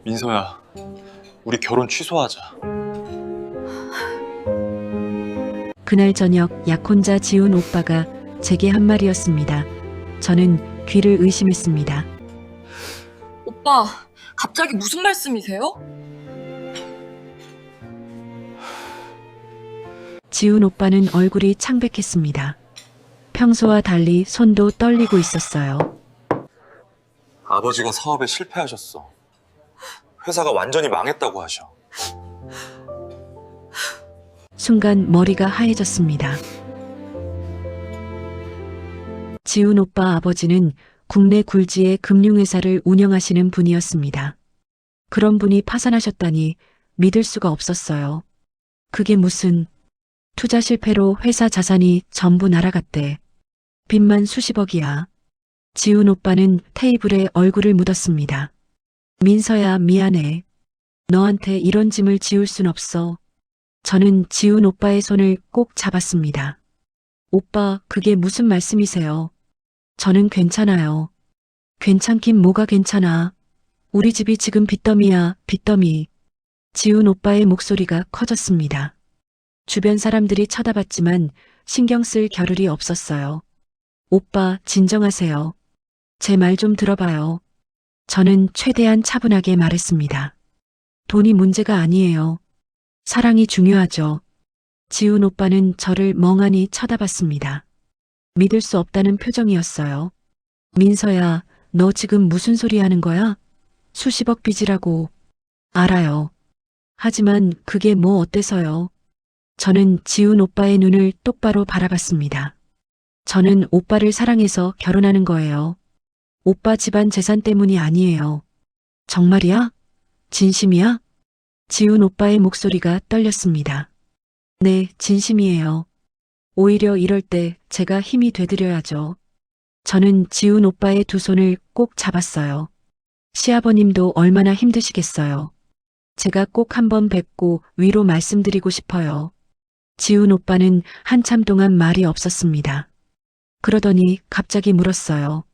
민서야, 우리 결혼 취소하자. 그날 저녁 약혼자 지훈 오빠가 제게 한 말이었습니다. 저는 귀를 의심했습니다. 오빠, 갑자기 무슨 말씀이세요? 지훈 오빠는 얼굴이 창백했습니다. 평소와 달리 손도 떨리고 있었어요. 아버지가 사업에 실패하셨어. 회사가 완전히 망했다고 하셔. 순간 머리가 하얘졌습니다. 지훈 오빠 아버지는 국내 굴지의 금융회사를 운영하시는 분이었습니다. 그런 분이 파산하셨다니 믿을 수가 없었어요. 그게 무슨 투자 실패로 회사 자산이 전부 날아갔대. 빚만 수십억이야. 지훈 오빠는 테이블에 얼굴을 묻었습니다. 민서야, 미안해. 너한테 이런 짐을 지울 순 없어. 저는 지훈 오빠의 손을 꼭 잡았습니다. 오빠, 그게 무슨 말씀이세요? 저는 괜찮아요. 괜찮긴 뭐가 괜찮아. 우리 집이 지금 빚더미야, 빚더미. 지훈 오빠의 목소리가 커졌습니다. 주변 사람들이 쳐다봤지만 신경 쓸 겨를이 없었어요. 오빠, 진정하세요. 제 말 좀 들어봐요. 저는 최대한 차분하게 말했습니다. 돈이 문제가 아니에요. 사랑이 중요하죠. 지훈 오빠는 저를 멍하니 쳐다봤습니다. 믿을 수 없다는 표정이었어요. 민서야, 너 지금 무슨 소리 하는 거야? 수십억 빚이라고. 알아요. 하지만 그게 뭐 어때서요? 저는 지훈 오빠의 눈을 똑바로 바라봤습니다. 저는 오빠를 사랑해서 결혼하는 거예요. 오빠 집안 재산 때문이 아니에요. 정말이야? 진심이야? 지훈 오빠의 목소리가 떨렸습니다. 네, 진심이에요. 오히려 이럴 때 제가 힘이 되드려야죠. 저는 지훈 오빠의 두 손을 꼭 잡았어요. 시아버님도 얼마나 힘드시겠어요. 제가 꼭 한번 뵙고 위로 말씀드리고 싶어요. 지훈 오빠는 한참 동안 말이 없었습니다. 그러더니 갑자기 물었어요.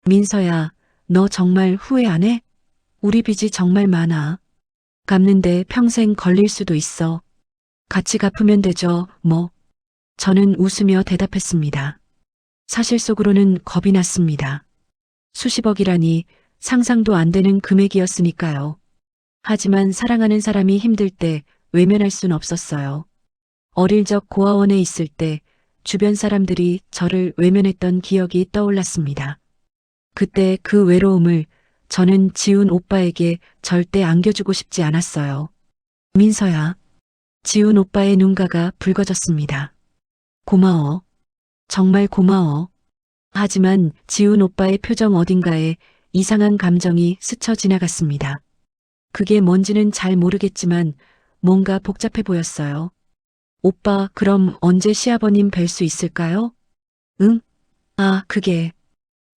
민서야, 너 정말 후회 안 해? 우리 빚이 정말 많아. 갚는데 평생 걸릴 수도 있어. 같이 갚으면 되죠, 뭐. 저는 웃으며 대답했습니다. 사실 속으로는 겁이 났습니다. 수십억이라니 상상도 안 되는 금액이었으니까요. 하지만 사랑하는 사람이 힘들 때 외면할 순 없었어요. 어릴 적 고아원에 있을 때 주변 사람들이 저를 외면했던 기억이 떠올랐습니다. 그때 그 외로움을 저는 지훈 오빠에게 절대 안겨주고 싶지 않았어요. 민서야. 지훈 오빠의 눈가가 붉어졌습니다. 고마워. 정말 고마워. 하지만 지훈 오빠의 표정 어딘가에 이상한 감정이 스쳐 지나갔습니다. 그게 뭔지는 잘 모르겠지만 뭔가 복잡해 보였어요. 오빠, 그럼 언제 시아버님 뵐 수 있을까요? 응? 아, 그게.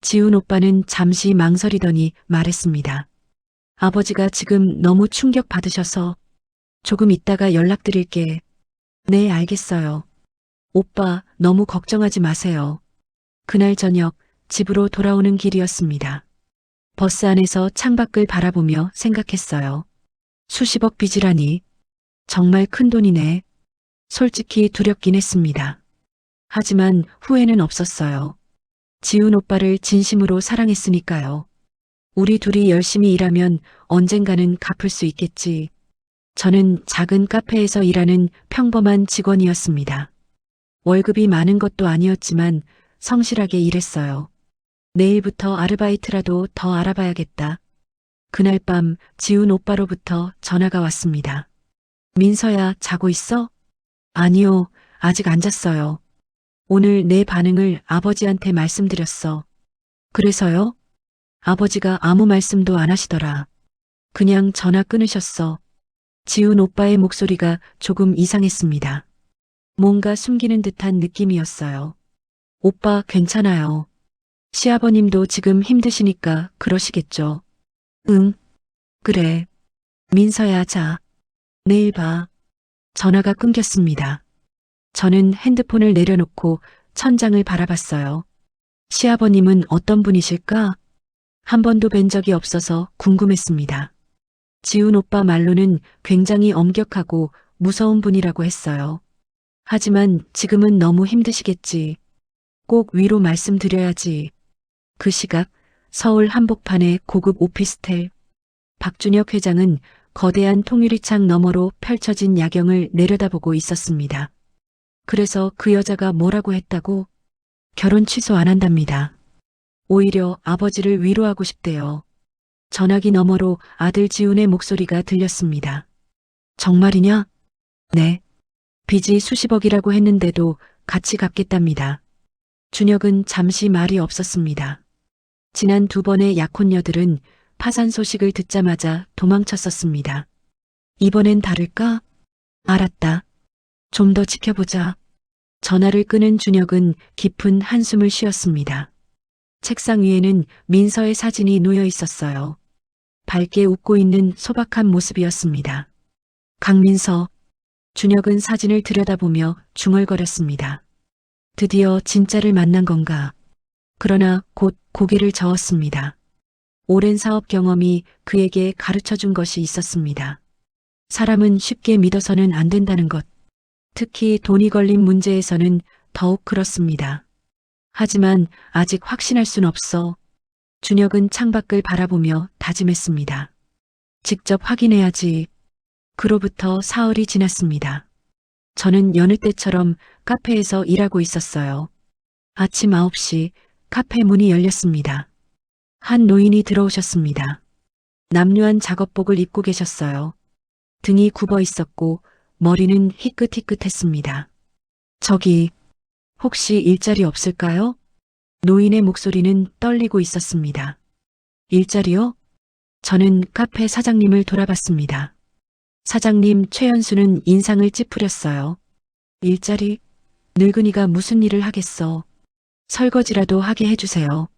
지훈 오빠는 잠시 망설이더니 말했습니다. 아버지가 지금 너무 충격 받으셔서 조금 있다가 연락드릴게. 네, 알겠어요. 오빠, 너무 걱정하지 마세요. 그날 저녁 집으로 돌아오는 길이었습니다. 버스 안에서 창밖을 바라보며 생각했어요. 수십억 빚이라니. 정말 큰 돈이네. 솔직히 두렵긴 했습니다. 하지만 후회는 없었어요. 지훈 오빠를 진심으로 사랑했으니까요. 우리 둘이 열심히 일하면 언젠가는 갚을 수 있겠지. 저는 작은 카페에서 일하는 평범한 직원이었습니다. 월급이 많은 것도 아니었지만 성실하게 일했어요. 내일부터 아르바이트라도 더 알아봐야겠다. 그날 밤 지훈 오빠로부터 전화가 왔습니다. 민서야, 자고 있어? 아니요, 아직 안 잤어요. 오늘 내 반응을 아버지한테 말씀드렸어. 그래서요? 아버지가 아무 말씀도 안 하시더라. 그냥 전화 끊으셨어. 지훈 오빠의 목소리가 조금 이상했습니다. 뭔가 숨기는 듯한 느낌이었어요. 오빠, 괜찮아요. 시아버님도 지금 힘드시니까 그러시겠죠. 응, 그래. 민서야, 자. 내일 봐. 전화가 끊겼습니다. 저는 핸드폰을 내려놓고 천장을 바라봤어요. 시아버님은 어떤 분이실까? 한 번도 뵌 적이 없어서 궁금했습니다. 지훈 오빠 말로는 굉장히 엄격하고 무서운 분이라고 했어요. 하지만 지금은 너무 힘드시겠지. 꼭 위로 말씀드려야지. 그 시각 서울 한복판의 고급 오피스텔. 박준혁 회장은 거대한 통유리창 너머로 펼쳐진 야경을 내려다보고 있었습니다. 그래서 그 여자가 뭐라고 했다고? 결혼 취소 안 한답니다. 오히려 아버지를 위로하고 싶대요. 전화기 너머로 아들 지훈의 목소리가 들렸습니다. 정말이냐? 네. 빚이 수십억이라고 했는데도 같이 갚겠답니다. 준혁은 잠시 말이 없었습니다. 지난 2번의 약혼녀들은 파산 소식을 듣자마자 도망쳤었습니다. 이번엔 다를까? 알았다. 좀 더 지켜보자. 전화를 끄는 준혁은 깊은 한숨을 쉬었습니다. 책상 위에는 민서의 사진이 놓여 있었어요. 밝게 웃고 있는 소박한 모습이었습니다. 강민서. 준혁은 사진을 들여다보며 중얼거렸습니다. 드디어 진짜를 만난 건가? 그러나 곧 고개를 저었습니다. 오랜 사업 경험이 그에게 가르쳐준 것이 있었습니다. 사람은 쉽게 믿어서는 안 된다는 것. 특히 돈이 걸린 문제에서는 더욱 그렇습니다. 하지만 아직 확신할 순 없어. 준혁은 창밖을 바라보며 다짐했습니다. 직접 확인해야지. 그로부터 사흘이 지났습니다. 저는 여느 때처럼 카페에서 일하고 있었어요. 아침 9시 카페 문이 열렸습니다. 한 노인이 들어오셨습니다. 남루한 작업복을 입고 계셨어요. 등이 굽어 있었고 머리는 희끗희끗했습니다. 저기, 혹시 일자리 없을까요? 노인의 목소리는 떨리고 있었습니다. 일자리요? 저는 카페 사장님을 돌아봤습니다. 사장님 최연수는 인상을 찌푸렸어요. 일자리? 늙은이가 무슨 일을 하겠어. 설거지라도 하게 해주세요.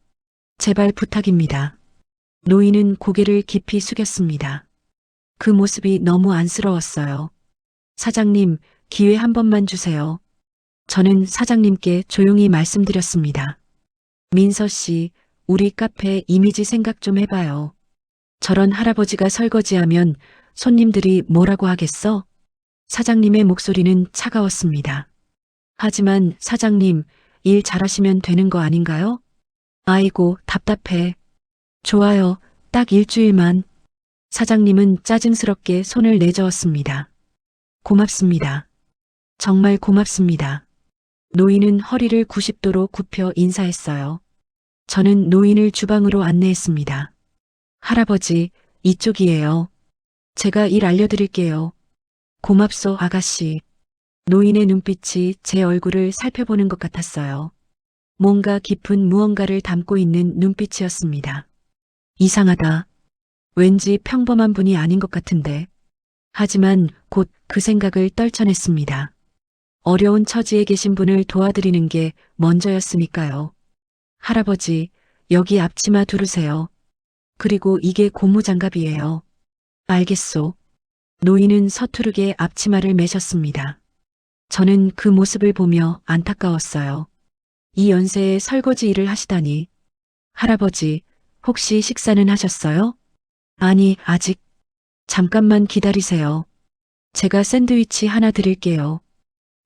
제발 부탁입니다. 노인은 고개를 깊이 숙였습니다. 그 모습이 너무 안쓰러웠어요. 사장님, 기회 한 번만 주세요. 저는 사장님께 조용히 말씀드렸습니다. 민서 씨, 우리 카페 이미지 생각 좀 해봐요. 저런 할아버지가 설거지하면 손님들이 뭐라고 하겠어? 사장님의 목소리는 차가웠습니다. 하지만 사장님, 일 잘하시면 되는 거 아닌가요? 아이고, 답답해. 좋아요, 딱 일주일만. 사장님은 짜증스럽게 손을 내저었습니다. 고맙습니다. 정말 고맙습니다. 노인은 허리를 90도로 굽혀 인사했어요. 저는 노인을 주방으로 안내했습니다. 할아버지, 이쪽이에요. 제가 일 알려드릴게요. 고맙소, 아가씨. 노인의 눈빛이 제 얼굴을 살펴보는 것 같았어요. 뭔가 깊은 무언가를 담고 있는 눈빛이었습니다. 이상하다. 왠지 평범한 분이 아닌 것 같은데. 하지만 곧 그 생각을 떨쳐냈습니다. 어려운 처지에 계신 분을 도와드리는 게 먼저였으니까요. 할아버지, 여기 앞치마 두르세요. 그리고 이게 고무장갑이에요. 알겠소. 노인은 서투르게 앞치마를 매셨습니다. 저는 그 모습을 보며 안타까웠어요. 이 연세에 설거지 일을 하시다니. 할아버지, 혹시 식사는 하셨어요? 아니, 아직. 잠깐만 기다리세요. 제가 샌드위치 하나 드릴게요.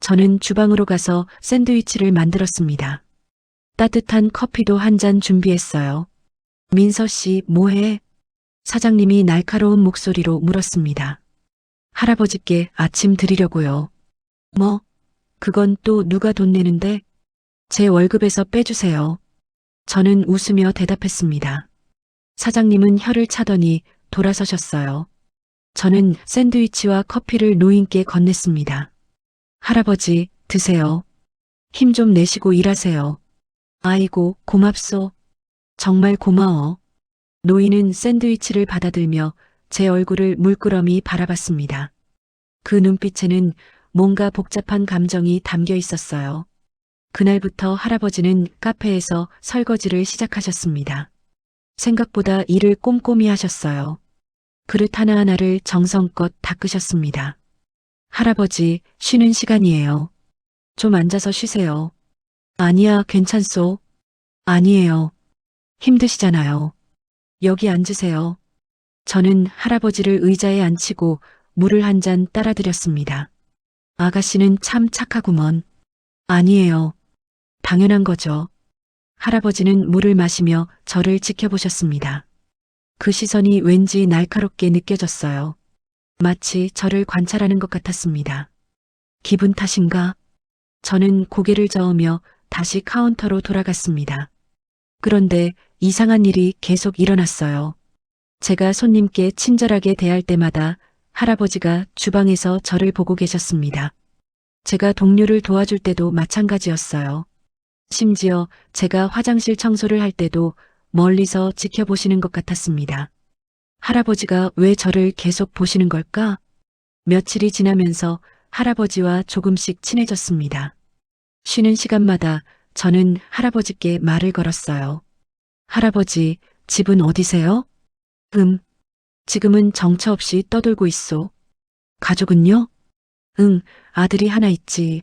저는 주방으로 가서 샌드위치를 만들었습니다. 따뜻한 커피도 한 잔 준비했어요. 민서 씨, 뭐해? 사장님이 날카로운 목소리로 물었습니다. 할아버지께 아침 드리려고요. 뭐? 그건 또 누가 돈 내는데? 제 월급에서 빼주세요. 저는 웃으며 대답했습니다. 사장님은 혀를 차더니 돌아서셨어요. 저는 샌드위치와 커피를 노인께 건넸습니다. 할아버지, 드세요. 힘 좀 내시고 일하세요. 아이고, 고맙소. 정말 고마워. 노인은 샌드위치를 받아들며 제 얼굴을 물끄러미 바라봤습니다. 그 눈빛에는 뭔가 복잡한 감정이 담겨 있었어요. 그날부터 할아버지는 카페에서 설거지를 시작하셨습니다. 생각보다 일을 꼼꼼히 하셨어요. 그릇 하나하나를 정성껏 닦으셨습니다. 할아버지, 쉬는 시간이에요. 좀 앉아서 쉬세요. 아니야, 괜찮소. 아니에요. 힘드시잖아요. 여기 앉으세요. 저는 할아버지를 의자에 앉히고 물을 한 잔 따라 드렸습니다. 아가씨는 참 착하구먼. 아니에요. 당연한 거죠. 할아버지는 물을 마시며 저를 지켜보셨습니다. 그 시선이 왠지 날카롭게 느껴졌어요. 마치 저를 관찰하는 것 같았습니다. 기분 탓인가? 저는 고개를 저으며 다시 카운터로 돌아갔습니다. 그런데 이상한 일이 계속 일어났어요. 제가 손님께 친절하게 대할 때마다 할아버지가 주방에서 저를 보고 계셨습니다. 제가 동료를 도와줄 때도 마찬가지였어요. 심지어 제가 화장실 청소를 할 때도 멀리서 지켜보시는 것 같았습니다. 할아버지가 왜 저를 계속 보시는 걸까? 며칠이 지나면서 할아버지와 조금씩 친해졌습니다. 쉬는 시간마다 저는 할아버지께 말을 걸었어요. 할아버지, 집은 어디세요? 지금은 정처 없이 떠돌고 있소. 가족은요? 아들이 하나 있지.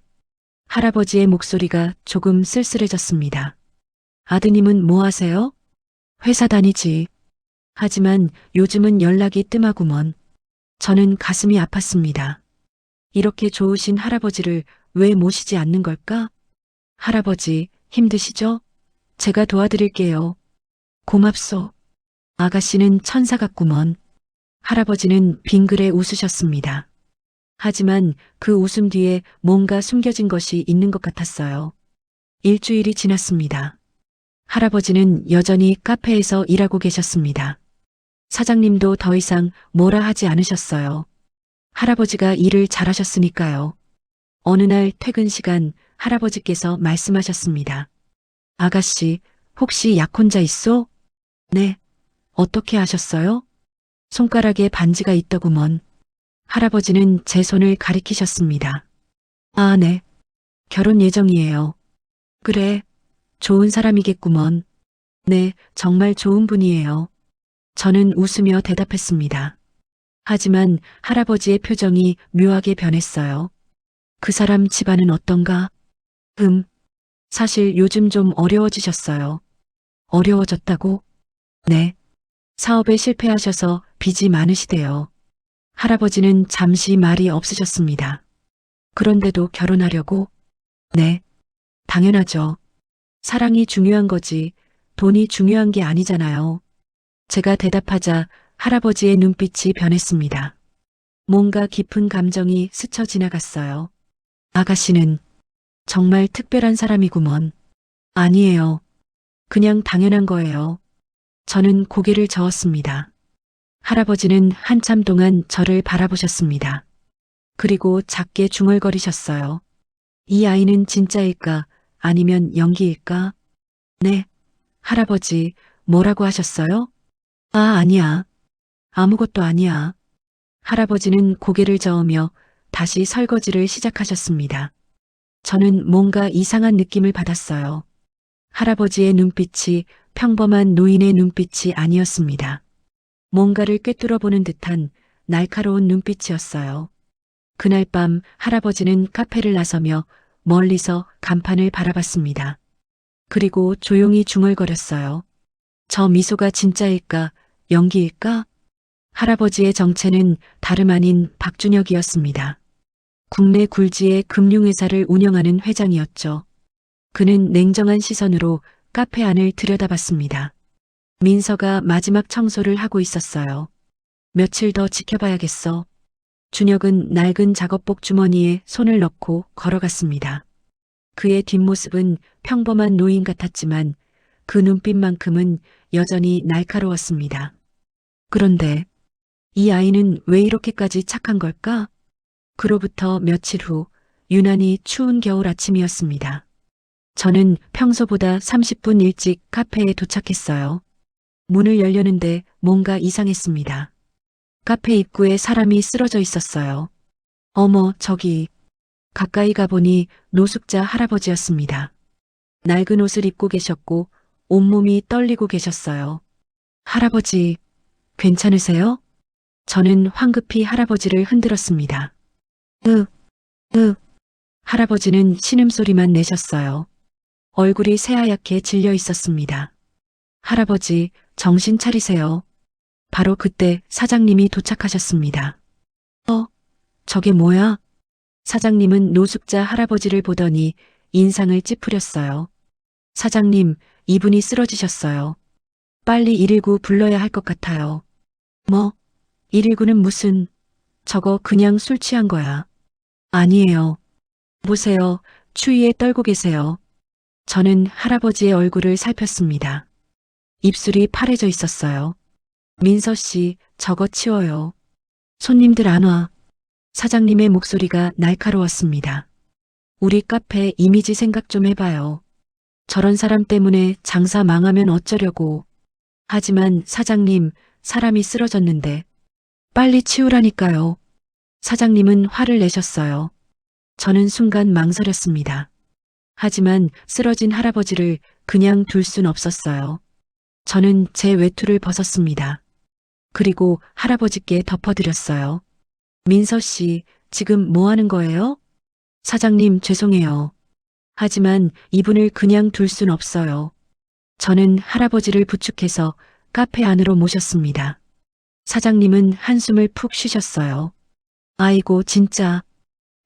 할아버지의 목소리가 조금 쓸쓸해졌습니다. 아드님은 뭐 하세요? 회사 다니지. 하지만 요즘은 연락이 뜸하구먼. 저는 가슴이 아팠습니다. 이렇게 좋으신 할아버지를 왜 모시지 않는 걸까? 할아버지, 힘드시죠? 제가 도와드릴게요. 고맙소. 아가씨는 천사 같구먼. 할아버지는 빙그레 웃으셨습니다. 하지만 그 웃음 뒤에 뭔가 숨겨진 것이 있는 것 같았어요. 일주일이 지났습니다. 할아버지는 여전히 카페에서 일하고 계셨습니다. 사장님도 더 이상 뭐라 하지 않으셨어요. 할아버지가 일을 잘하셨으니까요. 어느 날 퇴근 시간 할아버지께서 말씀하셨습니다. 아가씨, 혹시 약혼자 있소? 네. 어떻게 아셨어요? 손가락에 반지가 있더구먼. 할아버지는 제 손을 가리키셨습니다. 아, 네. 결혼 예정이에요. 그래. 좋은 사람이겠구먼. 네, 정말 좋은 분이에요. 저는 웃으며 대답했습니다. 하지만 할아버지의 표정이 묘하게 변했어요. 그 사람 집안은 어떤가? 사실 요즘 좀 어려워지셨어요. 어려워졌다고? 네. 사업에 실패하셔서 빚이 많으시대요. 할아버지는 잠시 말이 없으셨습니다. 그런데도 결혼하려고? 네. 당연하죠. 사랑이 중요한 거지 돈이 중요한 게 아니잖아요. 제가 대답하자 할아버지의 눈빛이 변했습니다. 뭔가 깊은 감정이 스쳐 지나갔어요. 아가씨는 정말 특별한 사람이구먼. 아니에요. 그냥 당연한 거예요. 저는 고개를 저었습니다. 할아버지는 한참 동안 저를 바라보셨습니다. 그리고 작게 중얼거리셨어요. 이 아이는 진짜일까 아니면 연기일까? 네. 할아버지, 뭐라고 하셨어요? 아, 아니야. 아무것도 아니야. 할아버지는 고개를 저으며 다시 설거지를 시작하셨습니다. 저는 뭔가 이상한 느낌을 받았어요. 할아버지의 눈빛이 평범한 노인의 눈빛이 아니었습니다. 뭔가를 꿰뚫어 보는 듯한 날카로운 눈빛이었어요. 그날 밤 할아버지는 카페를 나서며 멀리서 간판을 바라봤습니다. 그리고 조용히 중얼거렸어요. 저 미소가 진짜일까, 연기일까? 할아버지의 정체는 다름 아닌 박준혁이었습니다. 국내 굴지의 금융회사를 운영하는 회장이었죠. 그는 냉정한 시선으로 카페 안을 들여다봤습니다. 민서가 마지막 청소를 하고 있었어요. 며칠 더 지켜봐야겠어. 준혁은 낡은 작업복 주머니에 손을 넣고 걸어갔습니다. 그의 뒷모습은 평범한 노인 같았지만 그 눈빛만큼은 여전히 날카로웠습니다. 그런데 이 아이는 왜 이렇게까지 착한 걸까? 그로부터 며칠 후 유난히 추운 겨울 아침이었습니다. 저는 평소보다 30분 일찍 카페에 도착했어요. 문을 열려는데 뭔가 이상했습니다. 카페 입구에 사람이 쓰러져 있었어요. 어머, 저기. 가까이 가보니 노숙자 할아버지였습니다. 낡은 옷을 입고 계셨고 온몸이 떨리고 계셨어요. 할아버지, 괜찮으세요? 저는 황급히 할아버지를 흔들었습니다. 할아버지는 신음소리만 내셨어요. 얼굴이 새하얗게 질려 있었습니다. 할아버지, 정신 차리세요. 바로 그때 사장님이 도착하셨습니다. 저게 뭐야? 사장님은 노숙자 할아버지를 보더니 인상을 찌푸렸어요. 사장님, 이분이 쓰러지셨어요. 빨리 119 불러야 할 것 같아요. 뭐? 119는 무슨? 저거 그냥 술 취한 거야. 아니에요. 보세요. 추위에 떨고 계세요. 저는 할아버지의 얼굴을 살폈습니다. 입술이 파래져 있었어요. 민서 씨, 저거 치워요. 손님들 안 와. 사장님의 목소리가 날카로웠습니다. 우리 카페 이미지 생각 좀 해봐요. 저런 사람 때문에 장사 망하면 어쩌려고. 하지만 사장님, 사람이 쓰러졌는데. 빨리 치우라니까요. 사장님은 화를 내셨어요. 저는 순간 망설였습니다. 하지만 쓰러진 할아버지를 그냥 둘 순 없었어요. 저는 제 외투를 벗었습니다. 그리고 할아버지께 덮어드렸어요. 민서 씨, 지금 뭐 하는 거예요? 사장님, 죄송해요. 하지만 이분을 그냥 둘 순 없어요. 저는 할아버지를 부축해서 카페 안으로 모셨습니다. 사장님은 한숨을 푹 쉬셨어요. 아이고, 진짜.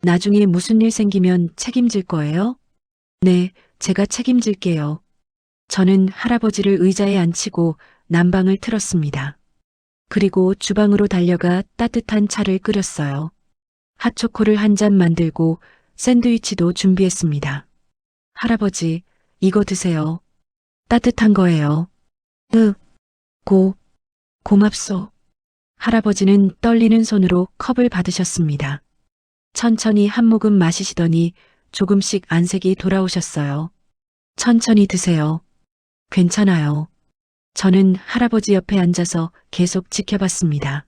나중에 무슨 일 생기면 책임질 거예요? 네, 제가 책임질게요. 저는 할아버지를 의자에 앉히고 난방을 틀었습니다. 그리고 주방으로 달려가 따뜻한 차를 끓였어요. 핫초코를 한 잔 만들고 샌드위치도 준비했습니다. 할아버지, 이거 드세요. 따뜻한 거예요. 고맙소. 할아버지는 떨리는 손으로 컵을 받으셨습니다. 천천히 한 모금 마시시더니 조금씩 안색이 돌아오셨어요. 천천히 드세요. 괜찮아요. 저는 할아버지 옆에 앉아서 계속 지켜봤습니다.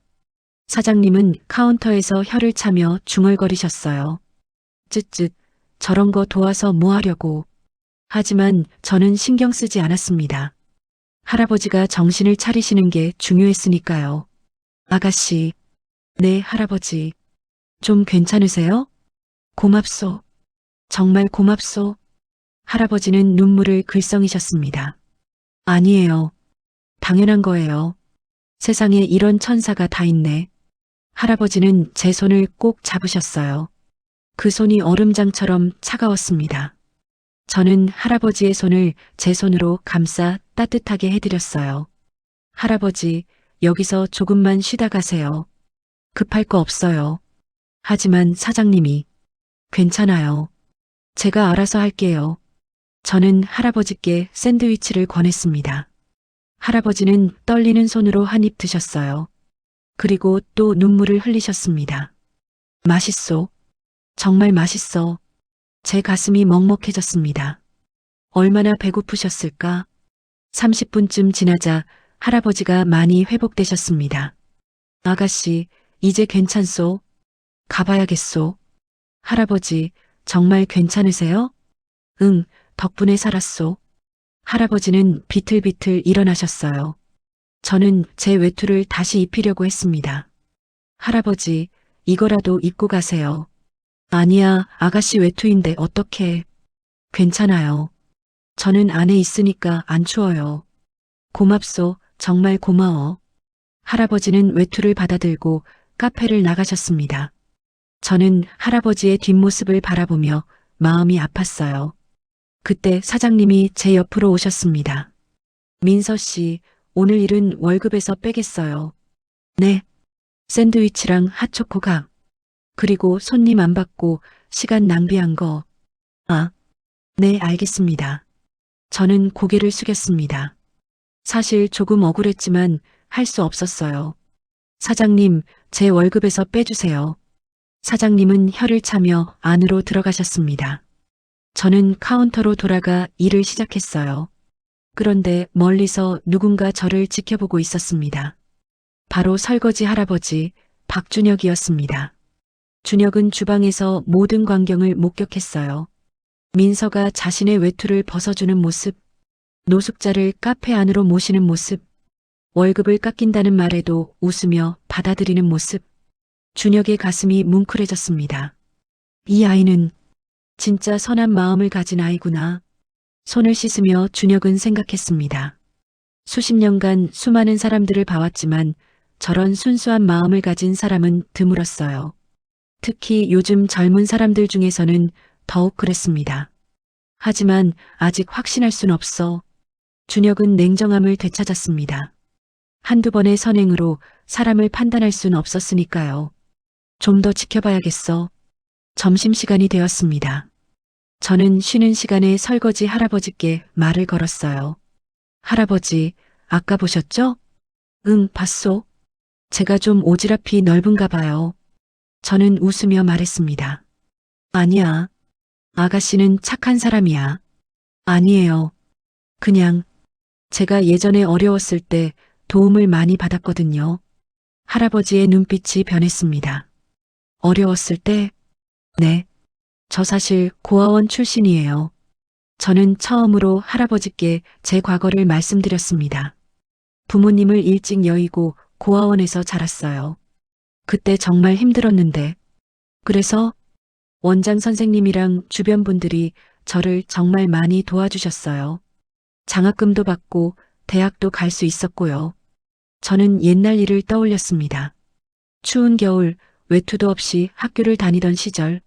사장님은 카운터에서 혀를 차며 중얼거리셨어요. 쯧쯧, 저런 거 도와서 뭐 하려고. 하지만 저는 신경 쓰지 않았습니다. 할아버지가 정신을 차리시는 게 중요했으니까요. 아가씨. 네, 할아버지. 좀 괜찮으세요? 고맙소. 정말 고맙소. 할아버지는 눈물을 글썽이셨습니다. 아니에요. 당연한 거예요. 세상에 이런 천사가 다 있네. 할아버지는 제 손을 꼭 잡으셨어요. 그 손이 얼음장처럼 차가웠습니다. 저는 할아버지의 손을 제 손으로 감싸 따뜻하게 해드렸어요. 할아버지, 여기서 조금만 쉬다 가세요. 급할 거 없어요. 하지만 사장님이 괜찮아요. 제가 알아서 할게요. 저는 할아버지께 샌드위치를 권했습니다. 할아버지는 떨리는 손으로 한 입 드셨어요. 그리고 또 눈물을 흘리셨습니다. 맛있소. 정말 맛있어. 제 가슴이 먹먹해졌습니다. 얼마나 배고프셨을까? 30분쯤 지나자 할아버지가 많이 회복되셨습니다. 아가씨, 이제 괜찮소? 가봐야겠소. 할아버지, 정말 괜찮으세요? 응, 덕분에 살았소. 할아버지는 비틀비틀 일어나셨어요. 저는 제 외투를 다시 입히려고 했습니다. 할아버지, 이거라도 입고 가세요. 아니야, 아가씨 외투인데 어떡해. 괜찮아요. 저는 안에 있으니까 안 추워요. 고맙소, 정말 고마워. 할아버지는 외투를 받아들고 카페를 나가셨습니다. 저는 할아버지의 뒷모습을 바라보며 마음이 아팠어요. 그때 사장님이 제 옆으로 오셨습니다. 민서 씨, 오늘 일은 월급에서 빼겠어요. 네. 샌드위치랑 핫초코가. 그리고 손님 안 받고 시간 낭비한 거. 아, 네, 알겠습니다. 저는 고개를 숙였습니다. 사실 조금 억울했지만 할 수 없었어요. 사장님, 제 월급에서 빼주세요. 사장님은 혀를 차며 안으로 들어가셨습니다. 저는 카운터로 돌아가 일을 시작했어요. 그런데 멀리서 누군가 저를 지켜보고 있었습니다. 바로 설거지 할아버지 박준혁이었습니다. 준혁은 주방에서 모든 광경을 목격했어요. 민서가 자신의 외투를 벗어주는 모습, 노숙자를 카페 안으로 모시는 모습, 월급을 깎인다는 말에도 웃으며 받아들이는 모습. 준혁의 가슴이 뭉클해졌습니다. 이 아이는 진짜 선한 마음을 가진 아이구나. 손을 씻으며 준혁은 생각했습니다. 수십 년간 수많은 사람들을 봐왔지만 저런 순수한 마음을 가진 사람은 드물었어요. 특히 요즘 젊은 사람들 중에서는 더욱 그랬습니다. 하지만 아직 확신할 순 없어. 준혁은 냉정함을 되찾았습니다. 한두 번의 선행으로 사람을 판단할 순 없었으니까요. 좀 더 지켜봐야겠어. 점심시간이 되었습니다. 저는 쉬는 시간에 설거지 할아버지께 말을 걸었어요. 할아버지, 아까 보셨죠? 응, 봤소. 제가 좀 오지랖이 넓은가 봐요. 저는 웃으며 말했습니다. 아니야. 아가씨는 착한 사람이야. 아니에요. 그냥 제가 예전에 어려웠을 때 도움을 많이 받았거든요. 할아버지의 눈빛이 변했습니다. 어려웠을 때? 네. 저 사실 고아원 출신이에요. 저는 처음으로 할아버지께 제 과거를 말씀드렸습니다. 부모님을 일찍 여의고 고아원에서 자랐어요. 그때 정말 힘들었는데. 그래서 원장 선생님이랑 주변 분들이 저를 정말 많이 도와주셨어요. 장학금도 받고 대학도 갈 수 있었고요. 저는 옛날 일을 떠올렸습니다. 추운 겨울 외투도 없이 학교를 다니던 시절,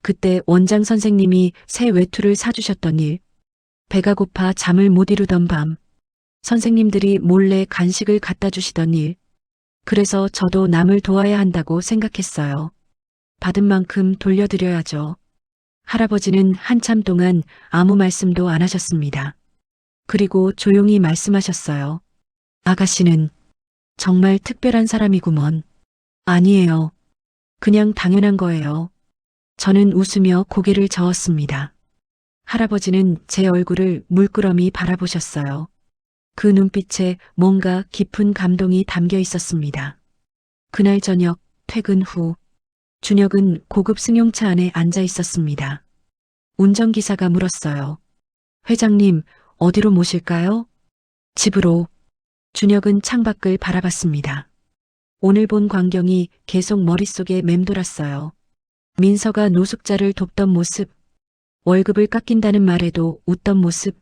그때 원장 선생님이 새 외투를 사주셨던 일, 배가 고파 잠을 못 이루던 밤, 선생님들이 몰래 간식을 갖다 주시던 일, 그래서 저도 남을 도와야 한다고 생각했어요. 받은 만큼 돌려드려야죠. 할아버지는 한참 동안 아무 말씀도 안 하셨습니다. 그리고 조용히 말씀하셨어요. 아가씨는 정말 특별한 사람이구먼. 아니에요. 그냥 당연한 거예요. 저는 웃으며 고개를 저었습니다. 할아버지는 제 얼굴을 물끄러미 바라보셨어요. 그 눈빛에 뭔가 깊은 감동이 담겨 있었습니다. 그날 저녁 퇴근 후 준혁은 고급 승용차 안에 앉아 있었습니다. 운전기사가 물었어요. 회장님, 어디로 모실까요? 집으로. 준혁은 창밖을 바라봤습니다. 오늘 본 광경이 계속 머릿속에 맴돌았어요. 민서가 노숙자를 돕던 모습, 월급을 깎인다는 말에도 웃던 모습,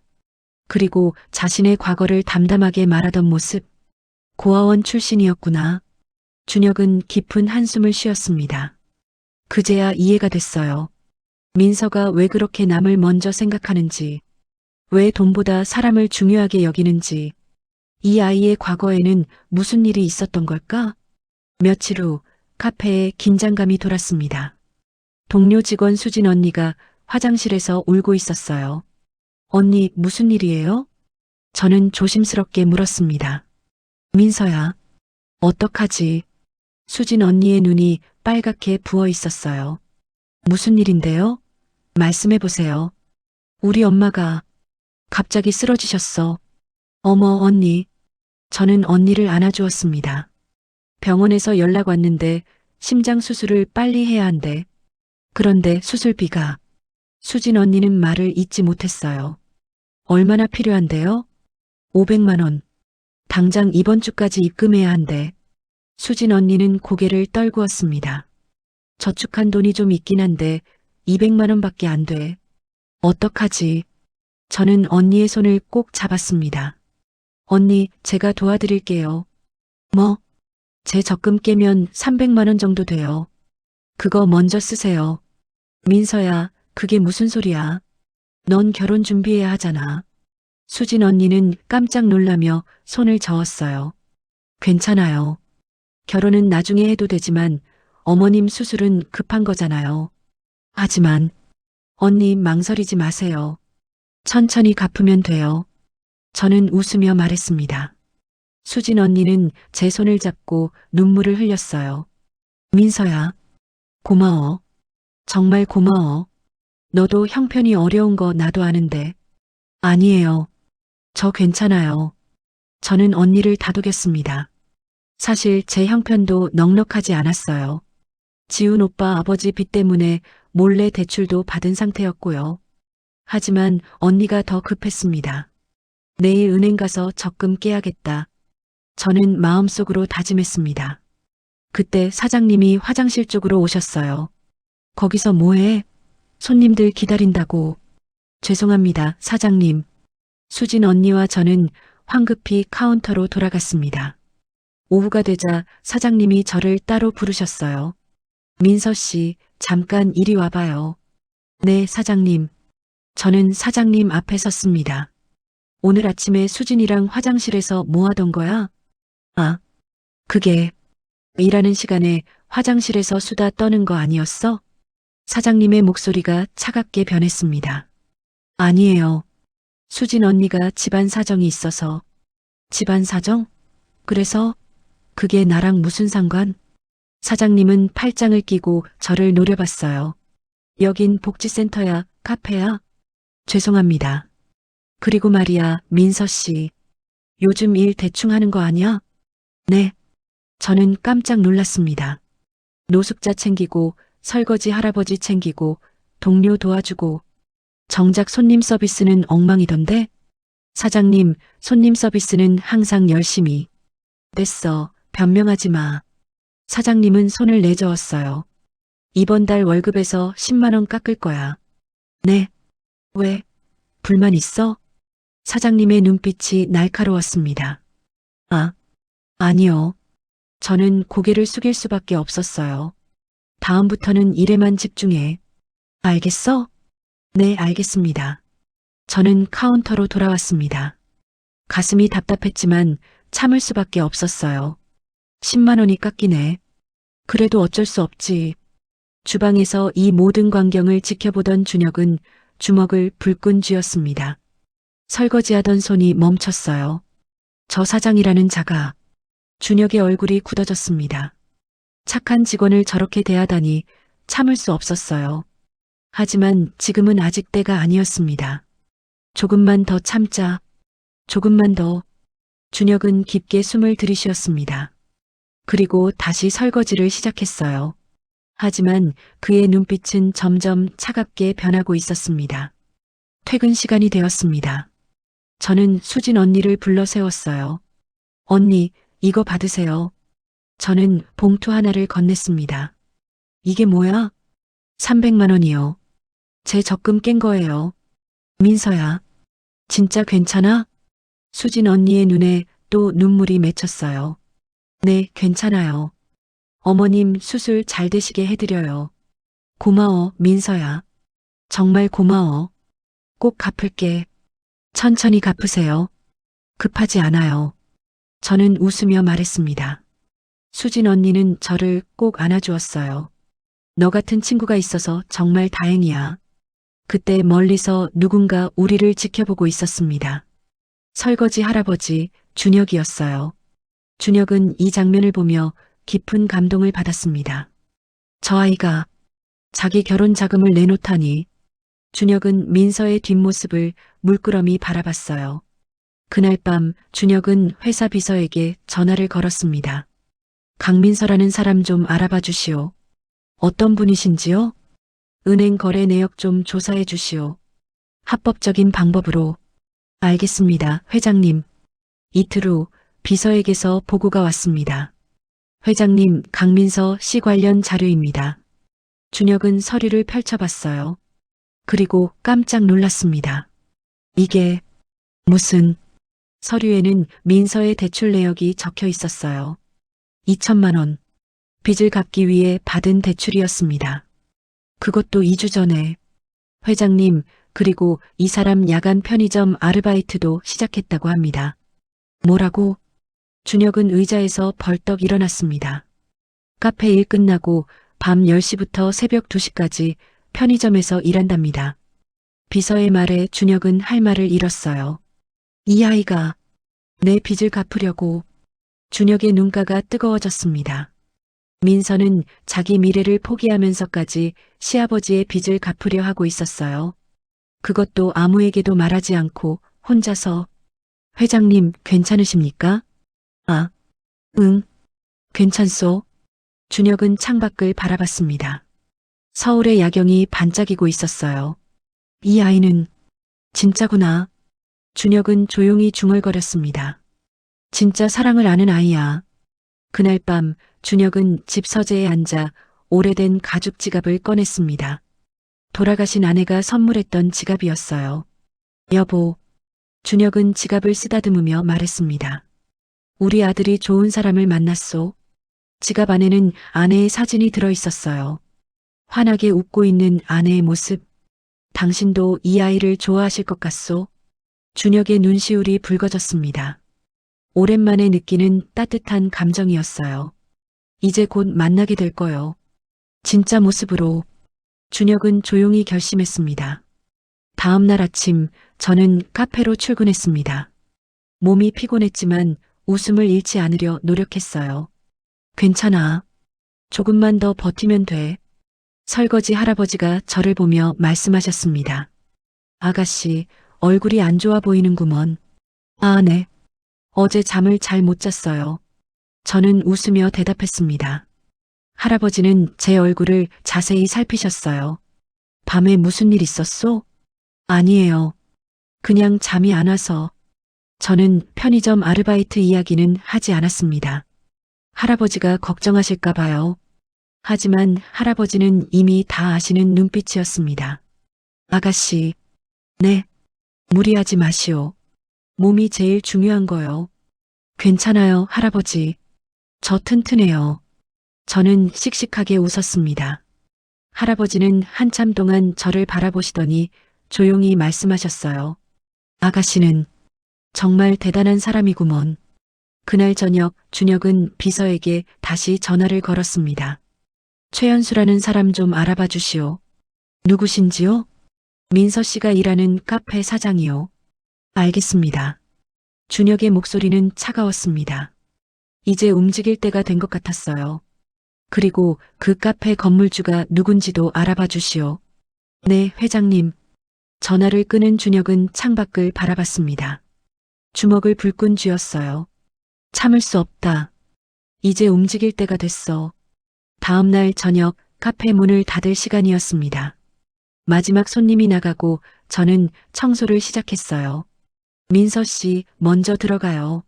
그리고 자신의 과거를 담담하게 말하던 모습. 고아원 출신이었구나. 준혁은 깊은 한숨을 쉬었습니다. 그제야 이해가 됐어요. 민서가 왜 그렇게 남을 먼저 생각하는지, 왜 돈보다 사람을 중요하게 여기는지, 이 아이의 과거에는 무슨 일이 있었던 걸까? 며칠 후 카페에 긴장감이 돌았습니다. 동료 직원 수진 언니가 화장실에서 울고 있었어요. 언니, 무슨 일이에요? 저는 조심스럽게 물었습니다. 민서야, 어떡하지? 수진 언니의 눈이 빨갛게 부어 있었어요. 무슨 일인데요? 말씀해 보세요. 우리 엄마가 갑자기 쓰러지셨어. 어머, 언니. 저는 언니를 안아주었습니다. 병원에서 연락 왔는데 심장 수술을 빨리 해야 한대. 그런데 수술비가. 수진 언니는 말을 잇지 못했어요. 얼마나 필요한데요? 500만 원. 당장 이번 주까지 입금해야 한대. 수진 언니는 고개를 떨구었습니다. 저축한 돈이 좀 있긴 한데 200만 원밖에 안 돼. 어떡하지? 저는 언니의 손을 꼭 잡았습니다. 언니, 제가 도와드릴게요. 뭐? 제 적금 깨면 300만 원 정도 돼요. 그거 먼저 쓰세요. 민서야, 그게 무슨 소리야? 넌 결혼 준비해야 하잖아. 수진 언니는 깜짝 놀라며 손을 저었어요. 괜찮아요. 결혼은 나중에 해도 되지만 어머님 수술은 급한 거잖아요. 하지만 언니 망설이지 마세요. 천천히 갚으면 돼요. 저는 웃으며 말했습니다. 수진 언니는 제 손을 잡고 눈물을 흘렸어요. 민서야, 고마워. 정말 고마워. 너도 형편이 어려운 거 나도 아는데. 아니에요. 저 괜찮아요. 저는 언니를 다독였습니다. 사실 제 형편도 넉넉하지 않았어요. 지훈 오빠 아버지 빚 때문에 몰래 대출도 받은 상태였고요. 하지만 언니가 더 급했습니다. 내일 은행 가서 적금 깨야겠다. 저는 마음속으로 다짐했습니다. 그때 사장님이 화장실 쪽으로 오셨어요. 거기서 뭐해? 손님들 기다린다고. 죄송합니다, 사장님. 수진 언니와 저는 황급히 카운터로 돌아갔습니다. 오후가 되자 사장님이 저를 따로 부르셨어요. 민서 씨, 잠깐 이리 와봐요. 네, 사장님. 저는 사장님 앞에 섰습니다. 오늘 아침에 수진이랑 화장실에서 뭐 하던 거야? 아, 그게 일하는 시간에 화장실에서 수다 떠는 거 아니었어? 사장님의 목소리가 차갑게 변했습니다. 아니에요. 수진 언니가 집안 사정이 있어서. 집안 사정? 그래서 그게 나랑 무슨 상관? 사장님은 팔짱을 끼고 저를 노려봤어요. 여긴 복지센터야, 카페야? 죄송합니다. 그리고 말이야, 민서 씨. 요즘 일 대충 하는 거 아니야? 네. 저는 깜짝 놀랐습니다. 노숙자 챙기고, 설거지 할아버지 챙기고, 동료 도와주고, 정작 손님 서비스는 엉망이던데? 사장님, 손님 서비스는 항상 열심히. 됐어, 변명하지 마. 사장님은 손을 내저었어요. 이번 달 월급에서 10만 원 깎을 거야. 네. 왜? 불만 있어? 사장님의 눈빛이 날카로웠습니다. 아, 아니요. 저는 고개를 숙일 수밖에 없었어요. 다음부터는 일에만 집중해. 알겠어? 네, 알겠습니다. 저는 카운터로 돌아왔습니다. 가슴이 답답했지만 참을 수밖에 없었어요. 10만 원이 깎이네. 그래도 어쩔 수 없지. 주방에서 이 모든 광경을 지켜보던 준혁은 주먹을 불끈 쥐었습니다. 설거지하던 손이 멈췄어요. 저 사장이라는 자가. 준혁의 얼굴이 굳어졌습니다. 착한 직원을 저렇게 대하다니 참을 수 없었어요. 하지만 지금은 아직 때가 아니었습니다. 조금만 더 참자. 조금만 더. 준혁은 깊게 숨을 들이쉬었습니다. 그리고 다시 설거지를 시작했어요. 하지만 그의 눈빛은 점점 차갑게 변하고 있었습니다. 퇴근 시간이 되었습니다. 저는 수진 언니를 불러 세웠어요. 언니, 이거 받으세요. 저는 봉투 하나를 건넸습니다. 이게 뭐야? 300만 원이요. 제 적금 깬 거예요. 민서야, 진짜 괜찮아? 수진 언니의 눈에 또 눈물이 맺혔어요. 네, 괜찮아요. 어머님 수술 잘 되시게 해드려요. 고마워, 민서야. 정말 고마워. 꼭 갚을게. 천천히 갚으세요. 급하지 않아요. 저는 웃으며 말했습니다. 수진 언니는 저를 꼭 안아주었어요. 너 같은 친구가 있어서 정말 다행이야. 그때 멀리서 누군가 우리를 지켜보고 있었습니다. 설거지 할아버지 준혁이었어요. 준혁은 이 장면을 보며 깊은 감동을 받았습니다. 저 아이가 자기 결혼 자금을 내놓다니. 준혁은 민서의 뒷모습을 물끄러미 바라봤어요. 그날 밤 준혁은 회사 비서에게 전화를 걸었습니다. 강민서라는 사람 좀 알아봐 주시오. 어떤 분이신지요? 은행 거래 내역 좀 조사해 주시오. 합법적인 방법으로. 알겠습니다, 회장님. 이틀 후 비서에게서 보고가 왔습니다. 회장님, 강민서 씨 관련 자료입니다. 준혁은 서류를 펼쳐봤어요. 그리고 깜짝 놀랐습니다. 이게 무슨... 서류에는 민서의 대출 내역이 적혀 있었어요. 2천만 원. 빚을 갚기 위해 받은 대출이었습니다. 그것도 2주 전에. 회장님, 그리고 이 사람 야간 편의점 아르바이트도 시작했다고 합니다. 뭐라고? 준혁은 의자에서 벌떡 일어났습니다. 카페 일 끝나고 밤 10시부터 새벽 2시까지 편의점에서 일한답니다. 비서의 말에 준혁은 할 말을 잃었어요. 이 아이가 내 빚을 갚으려고. 준혁의 눈가가 뜨거워졌습니다. 민서는 자기 미래를 포기하면서까지 시아버지의 빚을 갚으려 하고 있었어요. 그것도 아무에게도 말하지 않고 혼자서. 회장님, 괜찮으십니까? 아, 응, 괜찮소. 준혁은 창밖을 바라봤습니다. 서울의 야경이 반짝이고 있었어요. 이 아이는 진짜구나. 준혁은 조용히 중얼거렸습니다. 진짜 사랑을 아는 아이야. 그날 밤 준혁은 집 서재에 앉아 오래된 가죽 지갑을 꺼냈습니다. 돌아가신 아내가 선물했던 지갑이었어요. 여보. 준혁은 지갑을 쓰다듬으며 말했습니다. 우리 아들이 좋은 사람을 만났소. 지갑 안에는 아내의 사진이 들어 있었어요. 환하게 웃고 있는 아내의 모습. 당신도 이 아이를 좋아하실 것 같소? 준혁의 눈시울이 붉어졌습니다. 오랜만에 느끼는 따뜻한 감정이었어요. 이제 곧 만나게 될 거요. 진짜 모습으로. 준혁은 조용히 결심했습니다. 다음 날 아침 저는 카페로 출근했습니다. 몸이 피곤했지만 웃음을 잃지 않으려 노력했어요. 괜찮아. 조금만 더 버티면 돼. 설거지 할아버지가 저를 보며 말씀하셨습니다. 아가씨, 얼굴이 안 좋아 보이는구먼. 아, 네. 어제 잠을 잘 못 잤어요. 저는 웃으며 대답했습니다. 할아버지는 제 얼굴을 자세히 살피셨어요. 밤에 무슨 일 있었소? 아니에요. 그냥 잠이 안 와서. 저는 편의점 아르바이트 이야기는 하지 않았습니다. 할아버지가 걱정하실까 봐요. 하지만 할아버지는 이미 다 아시는 눈빛이었습니다. 아가씨, 네, 무리하지 마시오. 몸이 제일 중요한 거요. 괜찮아요, 할아버지. 저 튼튼해요. 저는 씩씩하게 웃었습니다. 할아버지는 한참 동안 저를 바라보시더니 조용히 말씀하셨어요. 아가씨는 정말 대단한 사람이구먼. 그날 저녁 준혁은 비서에게 다시 전화를 걸었습니다. 최연수라는 사람 좀 알아봐 주시오. 누구신지요? 민서 씨가 일하는 카페 사장이요. 알겠습니다. 준혁의 목소리는 차가웠습니다. 이제 움직일 때가 된 것 같았어요. 그리고 그 카페 건물주가 누군지도 알아봐 주시오. 네, 회장님. 전화를 끊은 준혁은 창밖을 바라봤습니다. 주먹을 불끈 쥐었어요. 참을 수 없다. 이제 움직일 때가 됐어. 다음 날 저녁 카페 문을 닫을 시간이었습니다. 마지막 손님이 나가고 저는 청소를 시작했어요. 민서 씨, 먼저 들어가요.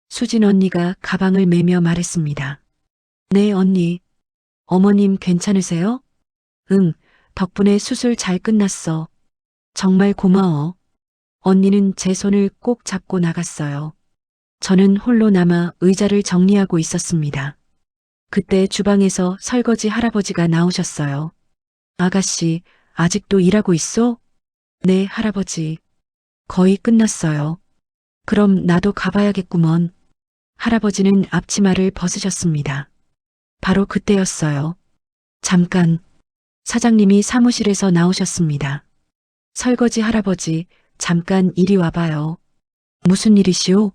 수진 언니가 가방을 메며 말했습니다. 네, 언니. 어머님 괜찮으세요? 응, 덕분에 수술 잘 끝났어. 정말 고마워. 언니는 제 손을 꼭 잡고 나갔어요. 저는 홀로 남아 의자를 정리하고 있었습니다. 그때 주방에서 설거지 할아버지가 나오셨어요. 아가씨, 아직도 일하고 있어? 네, 할아버지. 거의 끝났어요. 그럼 나도 가봐야겠구먼. 할아버지는 앞치마를 벗으셨습니다. 바로 그때였어요. 잠깐. 사장님이 사무실에서 나오셨습니다. 설거지 할아버지, 잠깐 이리 와봐요. 무슨 일이시오?